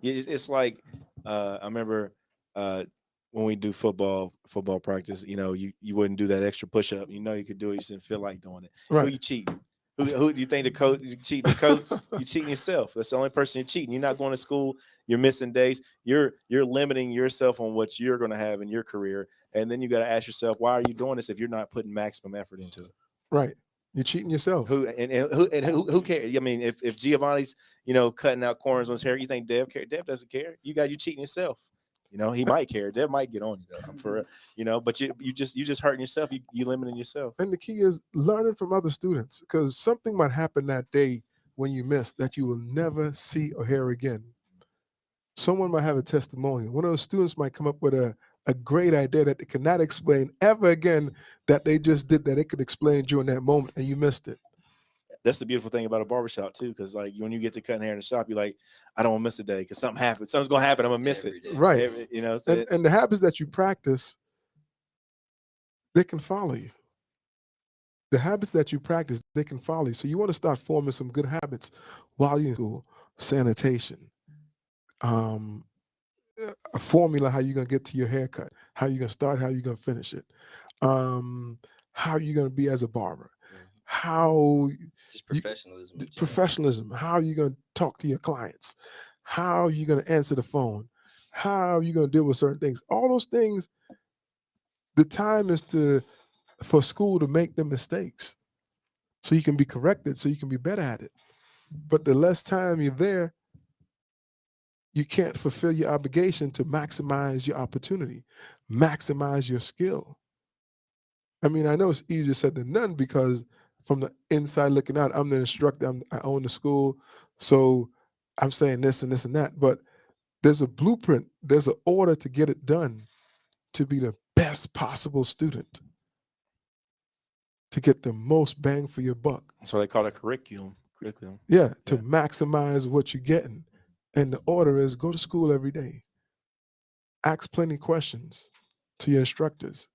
It's like I remember when we do football practice. You wouldn't do that extra push up. You could do it. You just didn't feel like doing it. Right. Who you cheating? Who do you think the coach? You cheating the coach? You cheating yourself. That's the only person you're cheating. You're not going to school. You're missing days. You're limiting yourself on what you're going to have in your career. And then you got to ask yourself, why are you doing this if you're not putting maximum effort into it? Right. You're cheating yourself. Who cares? I mean, if Giovanni's cutting out corners on his hair, you think Dev care? Dev doesn't care. You cheating yourself. He might care. Dev might get on you though. But you just hurting yourself. You limiting yourself. And the key is learning from other students, because something might happen that day when you miss that you will never see or hear again. Someone might have a testimonial. One of those students might come up with a great idea that they cannot explain ever again, that they just did, that they could explain during that moment, and you missed it. That's the beautiful thing about a barbershop too, because like when you get to cutting hair in the shop, you're like, I don't want to miss a day because something happened. Something's gonna happen. I'm gonna miss it. Right. So And the habits that you practice, they can follow you. the habits that you practice, they can follow you. So you want to start forming some good habits while you're in school. Sanitation, um, a formula how you're gonna get to your haircut, how you're gonna start, how you're gonna finish it, um, how you're gonna be as a barber, Mhm. how Just you, professionalism. in general. professionalism, how you're gonna talk to your clients, how you're gonna answer the phone, how you're gonna deal with certain things. All those things, the time is for school to make the mistakes so you can be corrected, so you can be better at it. But the less time you're there, you can't fulfill your obligation to maximize your opportunity, maximize your skill. I mean, I know it's easier said than done because from the inside looking out, I'm the instructor, I own the school. So I'm saying this and this and that. But there's a blueprint, there's an order to get it done to be the best possible student, to get the most bang for your buck. So they call it curriculum. Curriculum. Yeah, to Yeah. maximize what you're getting. And the order is go to school every day. Ask plenty questions to your instructors.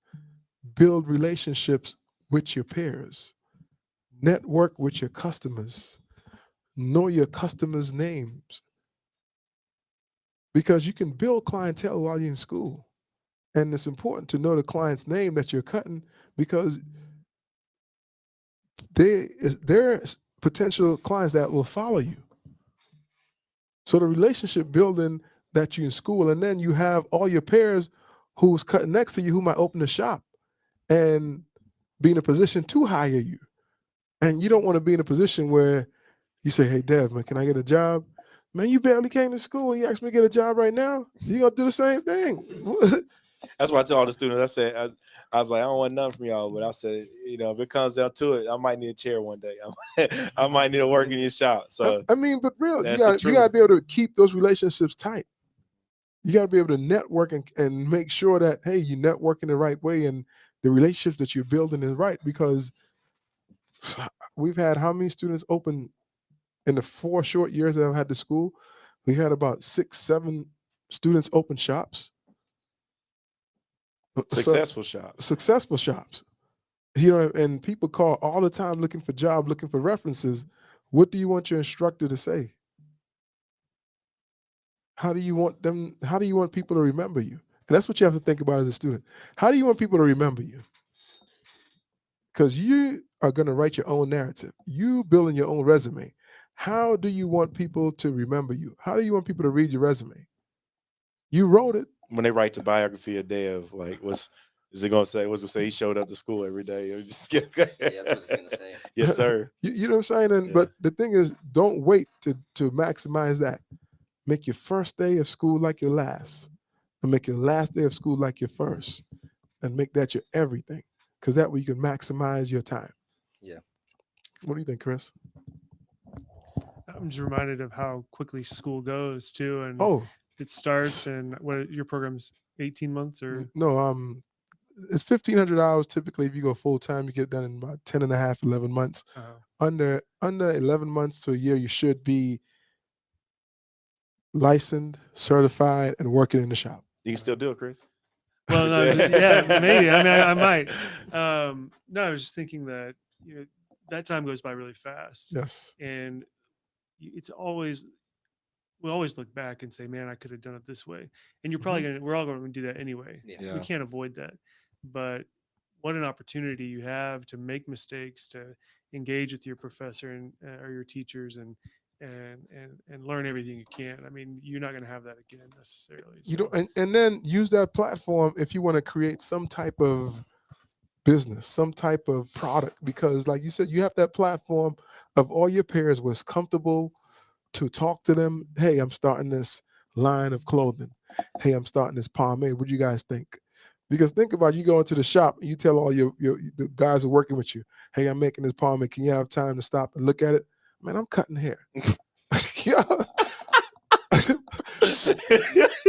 Build relationships with your peers. Network with your customers. Know your customers' names. Because you can build clientele while you're in school. And it's important to know the client's name that you're cutting because there's potential clients that will follow you. So the relationship building that you in school, and then you have all your peers who's cutting next to you who might open a shop and be in a position to hire you. And you don't want to be in a position where you say, hey, Dev, man, can I get a job? Man, you barely came to school and you asked me to get a job right now? You're going to do the same thing. That's why I tell all the students. I said, I was like, I don't want nothing from y'all, but I said, if it comes down to it, I might need a chair one day. I might need to work in your shop. So I mean, but real, you that's the got to truth. be able to keep those relationships tight. You got to be able to network and make sure that, hey, you network in the right way and the relationships that you're building is right, because we've had how many students open in the 4 short years that I've had the school? We had about 6, 7 students open shops. Successful shops. Successful shops. And people call all the time looking for jobs, looking for references. What do you want your instructor to say? How do you want people to remember you? And that's what you have to think about as a student. How do you want people to remember you? Because you are going to write your own narrative. You building your own resume. How do you want people to remember you? How do you want people to read your resume? You wrote it. When they write the biography a day of like, is it gonna say? What's it say? He showed up to school every day. Or just Yeah, that's what it's gonna say. Yes, sir. You know what I'm saying? And Yeah. But the thing is, don't wait to maximize that. Make your first day of school like your last, and make your last day of school like your first, and make that your everything. Because that way you can maximize your time. Yeah. What do you think, Chris? I'm just reminded of how quickly school goes too, and Oh, it starts. And what your program's 18 months or no, it's 1,500 hours typically. If you go full time, you get it done in about 10 and a half, 11 months. Under 11 months to a year, you should be licensed, certified, and working in the shop. You can still do it, Chris. well, no, yeah, maybe. I mean, I might. No, I was just thinking that that time goes by really fast. Yes. And it's always, we always look back and say, man, I could have done it this way. And you're probably we're all going to do that anyway. Yeah. We can't avoid that. But what an opportunity you have to make mistakes, to engage with your professor and or your teachers and learn everything you can. I mean, you're not going to have that again necessarily. You don't, and then use that platform if you want to create some type of business, some type of product, because like you said, you have that platform of all your peers was comfortable to talk to them. Hey, I'm starting this line of clothing. Hey, I'm starting this pomade. What do you guys think? Because think about it, you go into the shop and you tell all the guys who are working with you, hey, I'm making this pomade. Can you have time to stop and look at it? Man, I'm cutting hair. Yeah.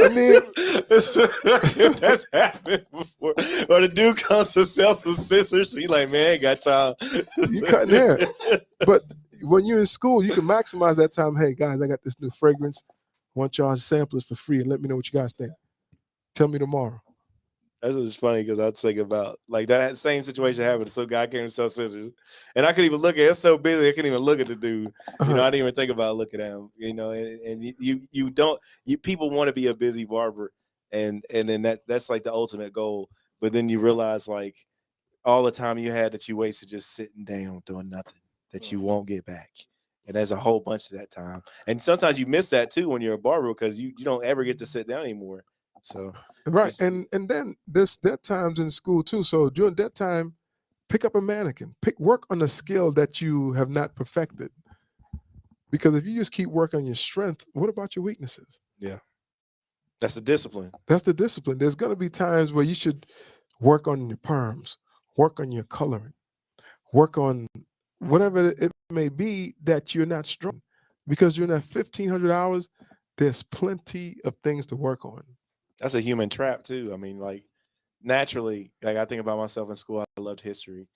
I mean, that's happened before. Or the dude comes to sell some scissors. He like, man, ain't got time. You cutting hair. But when you're in school, you can maximize that time. Hey, guys, I got this new fragrance. I want y'all to sample it for free and let me know what you guys think. Tell me tomorrow. That's just funny because I was thinking about like that same situation happened. Some guy came to sell scissors, and I couldn't even look at it. It's so busy, I couldn't even look at the dude. I didn't even think about looking at him. And you don't people want to be a busy barber, and then that's like the ultimate goal. But then you realize like all the time you had that you wasted just sitting down doing nothing that you won't get back. And there's a whole bunch of that time. And sometimes you miss that too when you're a barber because you don't ever get to sit down anymore. So Right. just And then there's that times in school too. So during that time, pick up a mannequin. Work on a skill that you have not perfected. Because if you just keep working on your strength, what about your weaknesses? yeah, that's the discipline. That's the discipline. There's going to be times where you should work on your perms, work on your coloring, work on whatever it may be that you're not strong. Because during that 1,500 hours, there's plenty of things to work on. That's a human trap too. I mean, like naturally, like I think about myself in school. I loved history,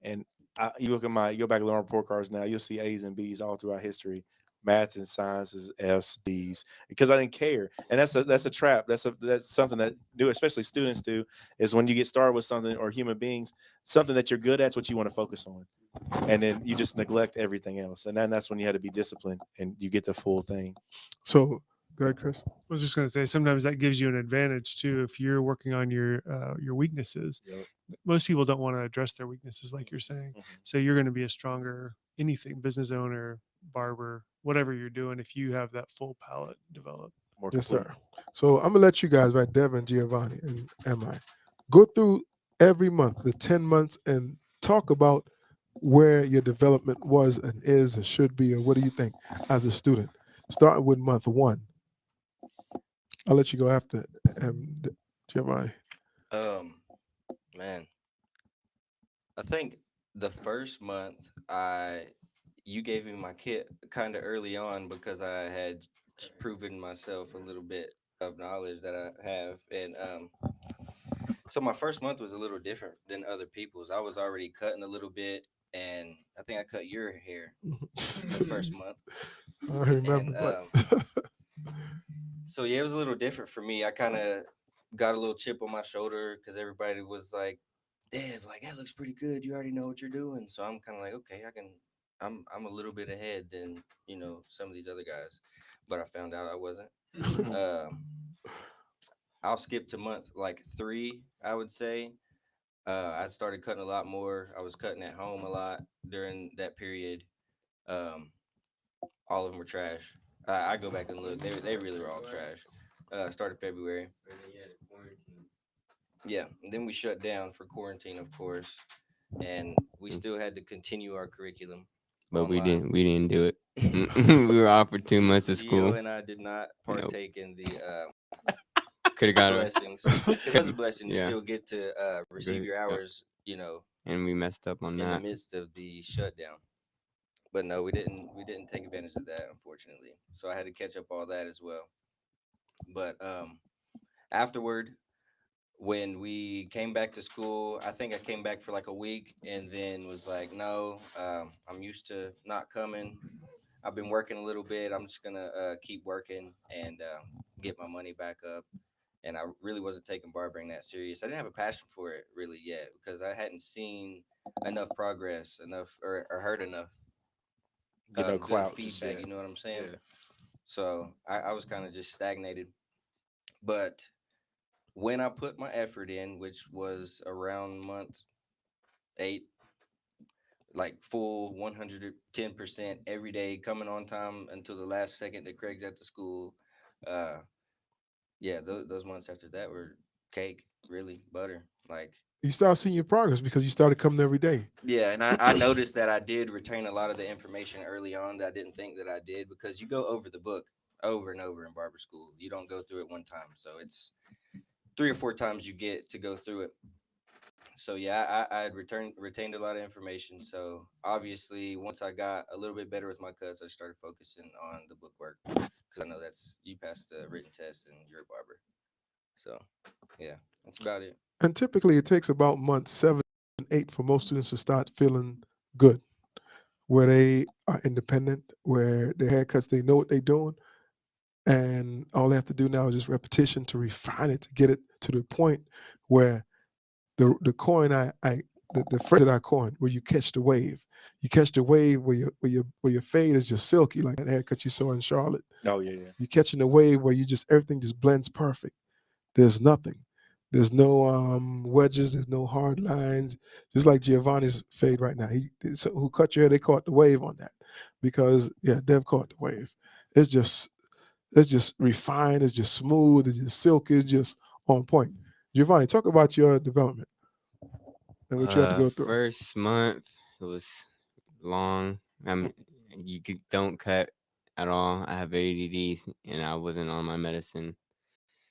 and you go back and look at my report cards now. You'll see A's and B's all throughout history. Math and science is F's, D's because I didn't care, and that's a trap. That's something that do especially students do is when you get started with something or human beings, something that you're good at's what you want to focus on, and then you just neglect everything else, and then that's when you had to be disciplined and you get the full thing. So, go ahead, Chris. I was just going to say sometimes that gives you an advantage too if you're working on your weaknesses. Yep. Most people don't want to address their weaknesses, like you're saying. Mhm. So you're going to be a stronger anything business owner, barber, whatever you're doing if you have that full palette developed. More Yes, complete. sir. So I'm gonna let you guys, right, Devin, Giovanni, and MI, go through every month, the 10 months, and talk about where your development was and is and should be, or what do you think as a student? Starting with month one. I'll let you go after Giovanni. Man, I think the first month you gave me my kit kind of early on because I had proven myself a little bit of knowledge that I have, and so my first month was a little different than other people's. I was already cutting a little bit, and I think I cut your hair the first month, I remember, and but so yeah, it was a little different for me. I kind of got a little chip on my shoulder because everybody was like, "Dev, like that looks pretty good. You already know what you're doing." So I'm kind of like, "Okay, I can." I'm a little bit ahead than some of these other guys, but I found out I wasn't. Um, I'll skip to month like 3, I would say. I started cutting a lot more. I was cutting at home a lot during that period. Um, all of them were trash. I go back and look; they really were all trash. Started February. Yeah, and then we shut down for quarantine, of course, and we Mm. still had to continue our curriculum But we online. didn't. We didn't do it. We were offered 2 months of Gio school. and I did not Nope. partake in the Could have got a blessings because it's a blessing to Yeah. still get to receive Good. your Yep. hours, And we messed up on in the that. midst of the shutdown. But no, we didn't take advantage of that, unfortunately. So I had to catch up all that as well. But afterward, when we came back to school, I think I came back for like a week and then was like, no, I'm used to not coming. I've been working a little bit. I'm just gonna keep working and get my money back up. And I really wasn't taking barbering that serious. I didn't have a passion for it really yet because I hadn't seen enough progress, enough or heard enough Get no good clout just feedback. yet. You know what I'm saying? Yeah. So I was kind of just stagnated. But when I put my effort in, which was around month 8, like full 110% every day, coming on time until the last second that Craig's at the school. Uh, yeah, those months after that were cake, really butter. Like, you start seeing your progress because you started coming every day. yeah, and I noticed that I did retain a lot of the information early on that I didn't think that I did because you go over the book over and over in barber school. You don't go through it one time, so it's 3 or 4 times you get to go through it. So yeah, I had retained a lot of information. So obviously, once I got a little bit better with my cuts, I started focusing on the book work because I know that's you passed the written test and you're a barber. So yeah, that's about it. And typically, it takes about month 7, 8 for most students to start feeling good, where they are independent, where their haircuts, they know what they're doing, and all they have to do now is just repetition to refine it, to get it to the point where the coin the phrase that I coined, where you catch the wave. You catch the wave where your fade is just silky, like that haircut you saw in Charlotte. Oh yeah, yeah. You're catching the wave where you just everything just blends perfect. There's nothing. There's no wedges. There's no hard lines. Just like Giovanni's fade right now. Who cut your hair? They caught the wave on that, because yeah, Dev caught the wave. It's just refined. It's just smooth. It's just silky. It's just on point. Giovanni, talk about your development and what you had to go through. First month it was long. Don't cut at all. I have ADD and I wasn't on my medicine.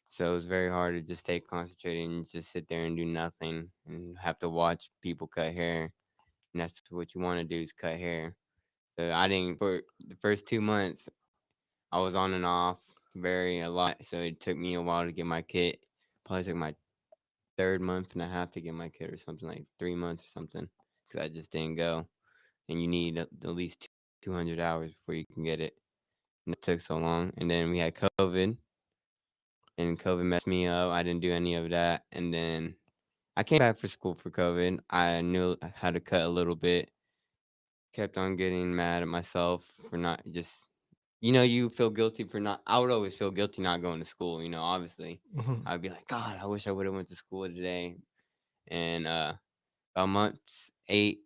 So it was very hard to just stay concentrated and just sit there and do nothing and have to watch people cut hair. And that's what you want to do, is cut hair. So I didn't, for the first 2 months, I was on and off a lot. So it took me a while to get my kit. Probably took my third month and a half to get my kit, or something, like 3 months or something, because I just didn't go. And you need at least 200 hours before you can get it. And it took so long. And then we had COVID. And COVID messed me up. I didn't do any of that. And then I came back for school for COVID. I knew how to cut a little bit. Kept on getting mad at myself for not just, you feel guilty for not, I would always feel guilty not going to school, obviously. Mhm. I'd be like, God, I wish I would have went to school today. And about month 8,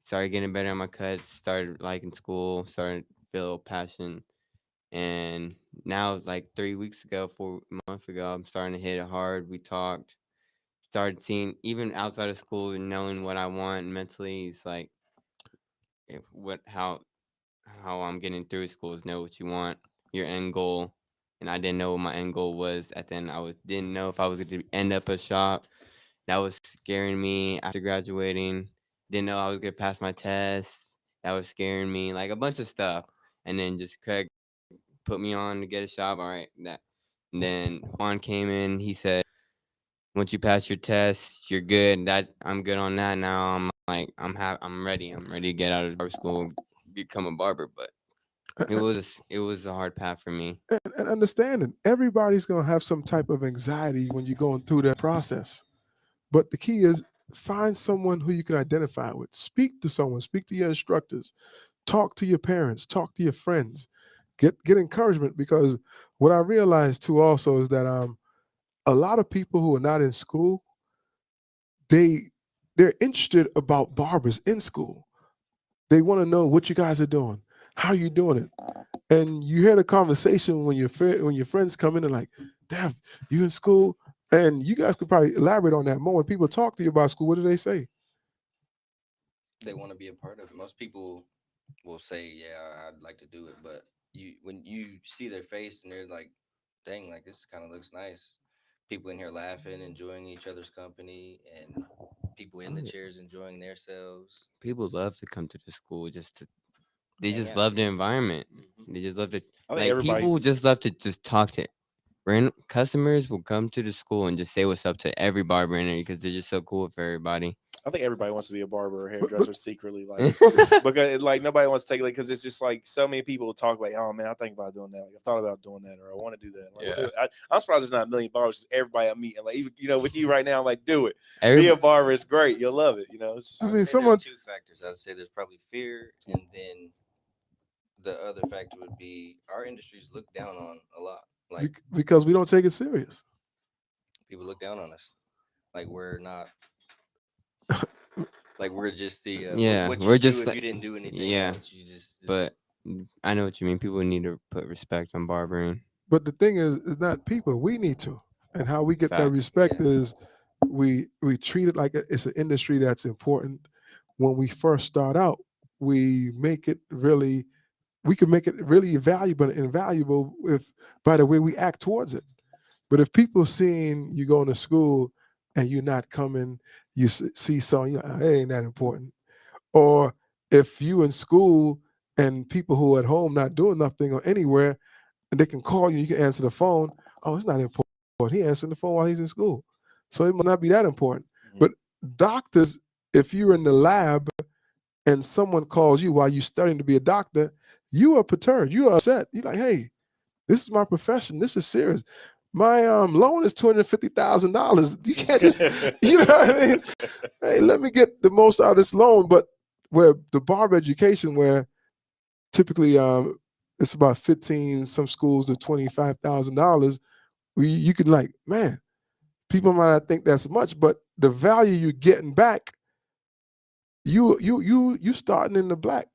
started getting better at my cuts, started liking school, started feel passion. And now, like 4 months ago, I'm starting to hit it hard. We talked, started seeing, even outside of school, and knowing what I want mentally. It's like, how I'm getting through school is know what you want, your end goal. And I didn't know what my end goal was at the end. Didn't know if I was going to end up a shop. That was scaring me after graduating. Didn't know I was going to pass my tests. That was scaring me, like a bunch of stuff. And then just Craig put me on to get a shop. All right, that. And then Juan came in. He said, once you pass your test, you're good. That I'm good on that now. I'm like, I'm ready. I'm ready to get out of barber school, become a barber. But it was a hard path for me. And understanding everybody's gonna have some type of anxiety when you're going through that process. But the key is, find someone who you can identify with. Speak to someone. Speak to your instructors. Talk to your parents. Talk to your friends. Get encouragement, because what I realized too also is that a lot of people who are not in school, they're interested about barbers in school. They want to know what you guys are doing, how you doing it, and you hear the conversation when your friends come in and like, "Damn, you in school?" And you guys could probably elaborate on that more. When people talk to you about school, what do they say? They want to be a part of it. Most people will say, "Yeah, I'd like to do it," but when you see their face and they're like, "Dang, like this kind of looks nice." People in here laughing, enjoying each other's company, and people in Oh, the yeah. chairs enjoying themselves. People love to come to the school they Hang just out. love the environment. Mhm. They just love to, I think like, people everybody's. just love to just talk to random customers will come to the school and just say what's up to every barber in there, because they're just so cool with everybody. I think everybody wants to be a barber or But hairdresser secretly, like Yeah, because like nobody wants to take it, because it's just like so many people talk like, oh man, I think about doing that. Like I've thought about doing that, or I want to do that. Like, Yeah. I'm surprised there's not a million barbers. Just everybody I'm meeting, like even, with you right now, I'm like, do it. Be every, a barber. It's great. You'll love it. It's I just, mean, I'd say someone there's two factors. I'd say there's probably fear, and then the other factor would be our industry's looked down on a lot. Like because we don't take it serious. people look down on us. Like we're not. Like we're just the yeah, what you we're do just if like, you didn't do anything yeah, else. You just but I know what you mean. People need to put respect on barbering. But the thing is, it's not people. We need to. And how we get that Facts. respect Yeah. is we treat it like it's an industry that's important. When we first start out, we make it really we can make it really valuable and invaluable if by the way we act towards it. But if people seeing you going to school and you're not coming, you see something, you're like, "Oh, it ain't that important." Or if you in school and people who are at home not doing nothing or anywhere, and they can call you, you can answer the phone. Oh, it's not important. He answering the phone while he's in school. So it might not be that important. Mhm. But doctors, if you're in the lab and someone calls you while you're studying to be a doctor, you are perturbed. You are upset. You're like, hey, this is my profession. This is serious. my loan is $250,000. You can't just, you know what I mean? Hey, let me get the most out of this loan. But where the barber education, where typically it's about 15, some schools to $25,000, you can like, man, people might not think that's much, but the value you're getting back, you starting in the black.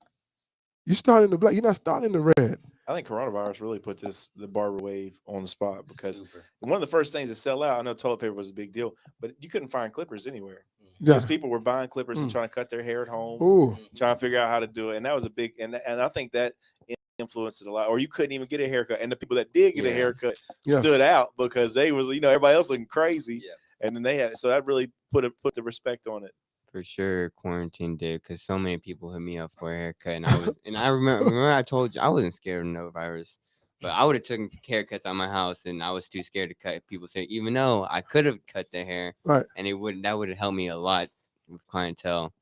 You starting in the black. You're not starting in the red. I think coronavirus really put the barber wave on the spot because Super. one of the first things to sell out. I know toilet paper was a big deal, but you couldn't find clippers anywhere Mm-hmm. Yeah. because people were buying clippers and trying to cut their hair at home, Ooh. trying to figure out how to do it, and that was a big and I think that influenced it a lot. Or you couldn't even get a haircut, and the people that did get a Yeah. haircut Yes. stood out because they was everybody else looking crazy, Yeah. and then they had so that really put the respect on it. For sure, quarantine did, because so many people hit me up for a haircut, and I remember I told you I wasn't scared of no virus, but I would have taken haircuts at my house, and I was too scared to cut people's hair, even though I could have cut their hair, Right. and that would have helped me a lot with clientele.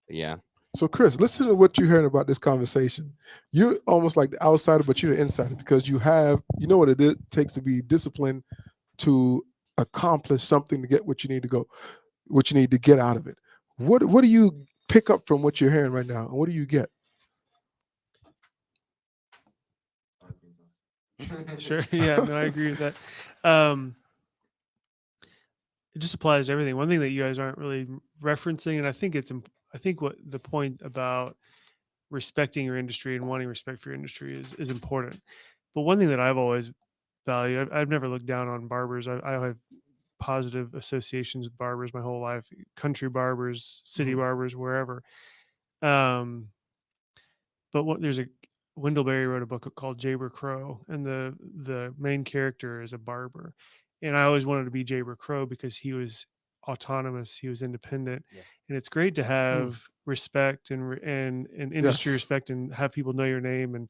But yeah, So, Chris, listen to what you're hearing about this conversation. You're almost like the outsider, but you're the insider because you know what it takes to be disciplined to accomplish something to get what you need to get out of it. What do you pick up from what you're hearing right now, and what do you get? Sure. Yeah, no, I agree with that. It just applies to everything. One thing that you guys aren't really referencing, and I think what the point about respecting your industry and wanting respect for your industry is important. But one thing that I've always valued, I've never looked down on barbers. I have positive associations with barbers my whole life, country barbers, city barbers, wherever. But there's a Wendell Berry wrote a book called Jayber Crow, and the main character is a barber. And I always wanted to be Jayber Crow because he was autonomous, he was independent, Yeah. and it's great to have respect and industry Yes. respect and have people know your name. And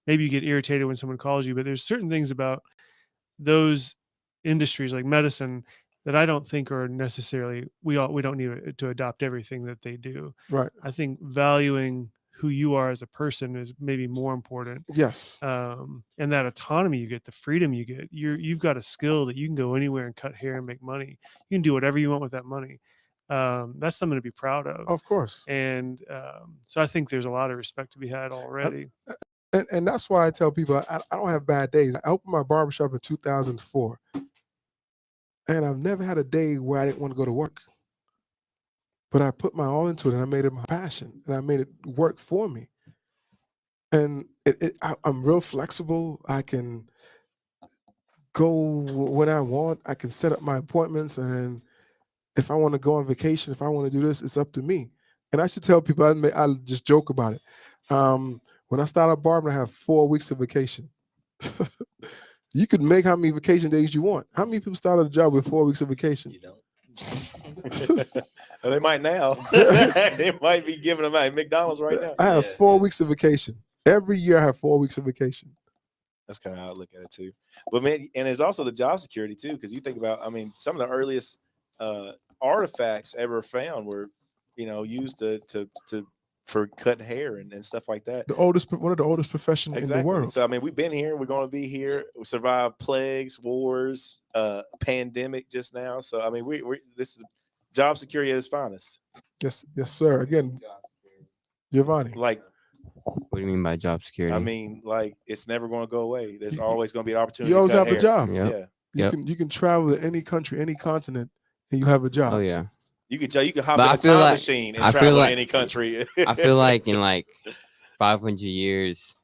maybe you get irritated when someone calls you, but there's certain things about those industries like medicine that I don't think are necessarily we don't need to adopt everything that they do. Right. I think valuing who you are as a person is maybe more important. Yes. And that autonomy you get, the freedom you get, you've got a skill that you can go anywhere and cut hair and make money. You can do whatever you want with that money. That's something to be proud of. Of course. And so I think there's a lot of respect to be had already. And that's why I tell people I don't have bad days. I opened my barbershop in 2004, and I've never had a day where I didn't want to go to work. But I put my all into it, and I made it my passion, and I made it work for me. And I'm real flexible. I can go when I want. I can set up my appointments, and if I want to go on vacation, if I want to do this, it's up to me. And I should tell people, I just joke about it. When I start up barbering, I have 4 weeks of vacation. You could make how many vacation days you want. How many people start a job with 4 weeks of vacation? You don't. Well, they might now. They might be giving them out at McDonald's right now. I have Yeah, 4 yeah. weeks of vacation. Every year I have 4 weeks of vacation. That's kind of how I look at it too. But man, and it's also the job security too, because you think about, I mean, some of the earliest artifacts ever found were, used for cutting hair and stuff like that. One of the oldest professions in the world. So I mean, we've been here. We're going to be here. We survived plagues, wars, pandemic just now. So I mean, this is job security at its finest. Yes, sir. Again, Giovanni. Like, what do you mean by job security? I mean, like it's never going to go away. There's always going to be an opportunity. You always to cut have a job. Yep. Yeah, You can travel to any country, any continent, and you have a job. Oh yeah. you can hop But in I a feel time like- machine and I feel travel to like- any country. I feel like in like 500 years,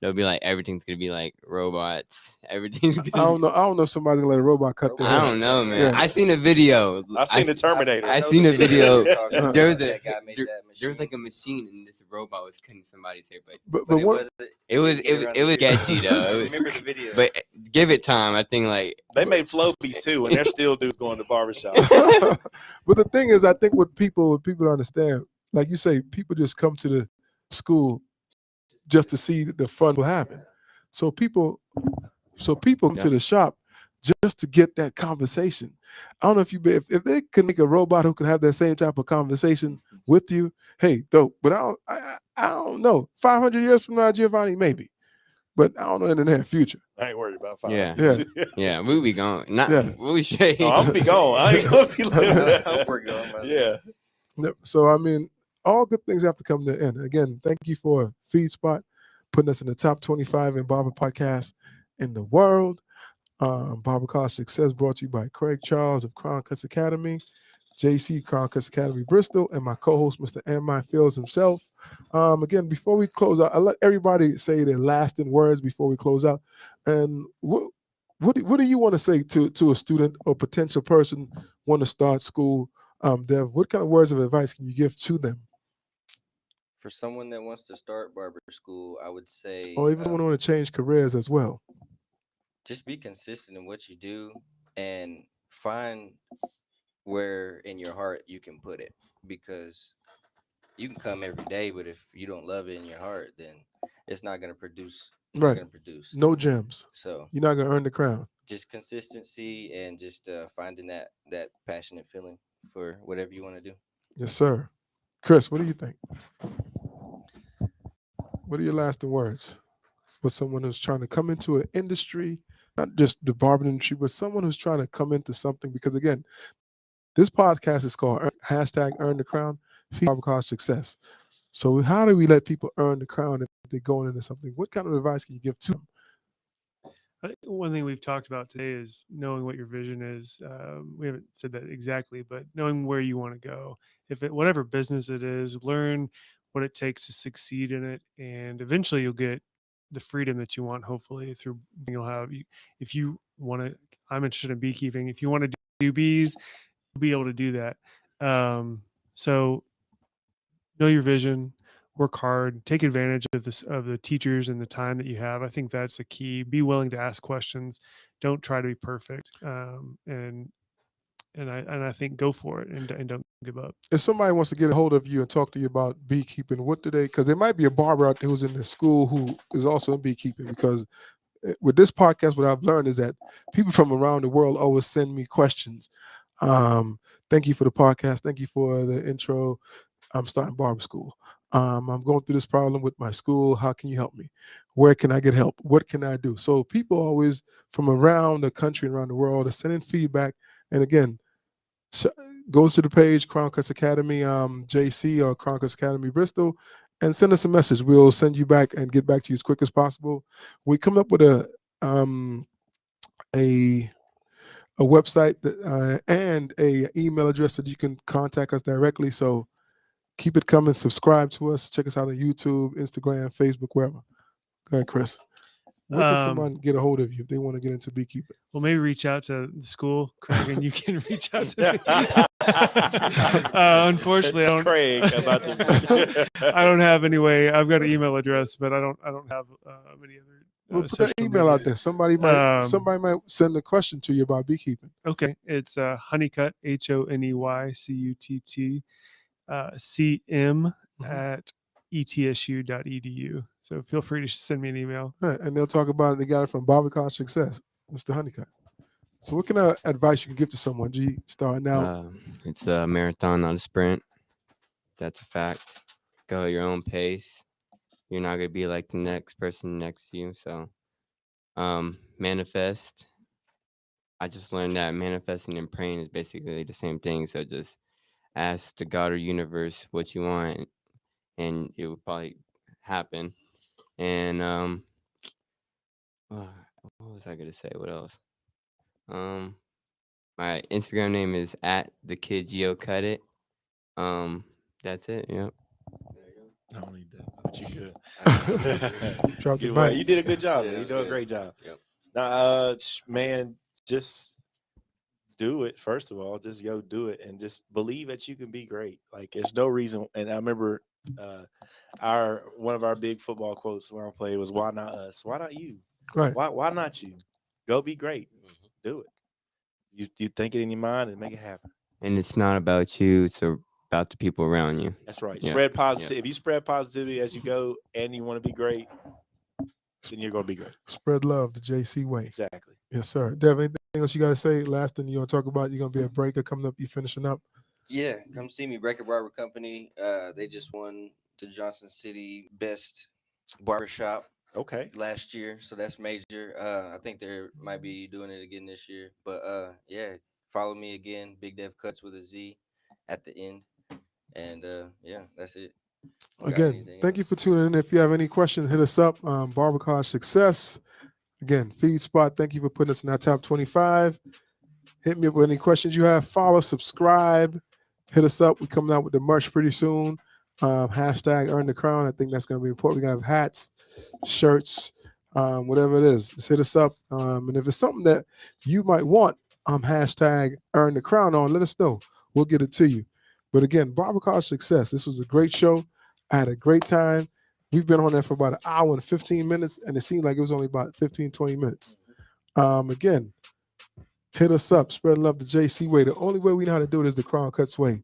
they'll be like everything's gonna be like robots. Everything's I gonna. don't know if somebody's gonna let a robot cut their I hair. don't know, man. Yeah. I seen a video. I've seen the Terminator. I know seen the a video. you're talking about. There was That guy made that there machine. was like a machine, and this robot was cutting somebody's hair. But But But one, it was didn't get around it was the video. sketchy though. It was, Remember the video? but give it time. I think like They made floaties too, and they're still dudes going to barbershop. but the thing is, I think what people don't understand, like you say, people just come to the school just to see the fun will happen. So people come to the shop just to get that conversation. I don't know if they can make a robot who can have that same type of conversation with you, hey, dope. But I don't know. 500 years from now, Giovanni, maybe. but I don't know in the near future. I ain't worried about 5 Yeah. years. Yeah, we'll be gone. Not Yeah. we'll be straight. No, I'm gonna be gone. I ain't gonna be living. I'm working on my Yeah. Yep. So I mean, all good things have to come to an end. Again, thank you for Feed Spot putting us in the top 25 in barber podcasts in the world. Barber College Success brought to you by Craig Charles of Crown Cuts Academy, JC Crown Cuts Academy Bristol, and my co-host, Mr. M.I. Fields himself. Again, before we close out, I let everybody say their lasting words before we close out. And what do you want to say to a student or potential person want to start school? Dev, what kind of words of advice can you give to them? For someone that wants to start barber school, I would say Or even want to change careers as well? just be consistent in what you do and find where in your heart you can put it, because you can come every day, but if you don't love it in your heart, then it's not going to produce. It's not Right. going to produce. No gems. So You're not going to earn the crown. just consistency and just finding that passionate feeling for whatever you want to do. Yes, sir. Chris, what do you think? What are your lasting words for someone who's trying to come into an industry, not just the barber industry, but someone who's trying to come into something? Because again, this podcast is called #Earn the Crown, Feed Barber College Success. So how do we let people earn the crown if they're going into something? What kind of advice can you give to them? I think one thing we've talked about today is knowing what your vision is. We haven't said that exactly, but knowing where you want to go. Whatever business it is, learn what it takes to succeed in it, and eventually you'll get the freedom that you want. Hopefully, through you'll have. If you want to, I'm interested in beekeeping. If you want to do bees, you'll be able to do that. So know your vision, work hard, take advantage of the teachers and the time that you have. I think that's a key. Be willing to ask questions. Don't try to be perfect. And I think go for it and don't give up. If somebody wants to get a hold of you and talk to you about beekeeping, what do they? Because there might be a barber out there who's in the school who is also in beekeeping. Because with this podcast, what I've learned is that people from around the world always send me questions. Thank you for the podcast. Thank you for the intro. I'm starting barber school. I'm going through this problem with my school. How can you help me? Where can I get help? What can I do? So people always from around the country and around the world are sending feedback. And again, goes to the page Crown Cuts Academy JC or Crown Cuts Academy Bristol, and send us a message. We'll send you back and get back to you as quick as possible. We come up with a website and a email address that you can contact us directly. So keep it coming. Subscribe to us. Check us out on YouTube, Instagram, Facebook, wherever. Go ahead, Chris. Where can someone get a hold of you if they want to get into beekeeping? Well, maybe reach out to the school, Craig, and you can reach out to me. Unfortunately, I don't. Craig about the. I don't have any way. I've got an email address, but I don't have many other. We'll put that email out there. Somebody might send a question to you about beekeeping. Okay, it's Honeycutt HoneyCutt CM at etsu.edu. So feel free to send me an email. Right, and they'll talk about it. They got it from Barber College Success, Mr. Honeycutt. So what kind of advice you can give to someone, G, starting out? It's a marathon, not a sprint. That's a fact. Go at your own pace. You're not going to be like the next person next to you. So manifest. I just learned that manifesting and praying is basically the same thing. So just ask the God or universe what you want, and it will probably happen. And what was I gonna say? What else? My Instagram name is at the kid Geo Cut It. That's it. Yep. I don't need that, but you good. Drop the Good one. mic. You did a good job. Yeah, You that's did a good. great job. Yep. Now, man, just do it. First of all, just go do it and just believe that you can be great. Like, there's no reason. And I remember one of our big football quotes when I played was, "Why not us? Why not you? Right. Why not you? Go be great. Do it. You think it in your mind and make it happen." And it's not about you. It's about the people around you. That's right. Yeah. Spread positivity. If you spread positivity as you go and you want to be great, then you're going to be great. Spread love the JC way. Exactly. Yes, sir. Dev, anything else you got to say? Last thing you want to talk about? You're going to be a breaker coming up. You finishing up? Yeah, come see me, Record Barber Company. They just won the Johnson City Best Barbershop Okay. last year, so that's major. I think they might be doing it again this year. But yeah, follow me again, Big Dev Cuts with a Z at the end. And yeah, that's it. You got Again, anything thank you else? for tuning in. If you have any questions, hit us up. Barber College Success. Again, Feed Spot, thank you for putting us in that top 25. Hit me up with any questions you have. Follow, subscribe, hit us up. We're coming out with the merch pretty soon. Hashtag Earn the Crown. I think that's going to be important. We're going to have hats, shirts, whatever it is. Just hit us up. And if it's something that you might want, hashtag Earn the Crown on, let us know. We'll get it to you. But again, Barber College Success. This was a great show. I had a great time. We've been on there for about an hour and 15 minutes, and it seemed like it was only about 15, 20 minutes. Again, hit us up. Spread love the JC way. The only way we know how to do it is the Crown Cuts way.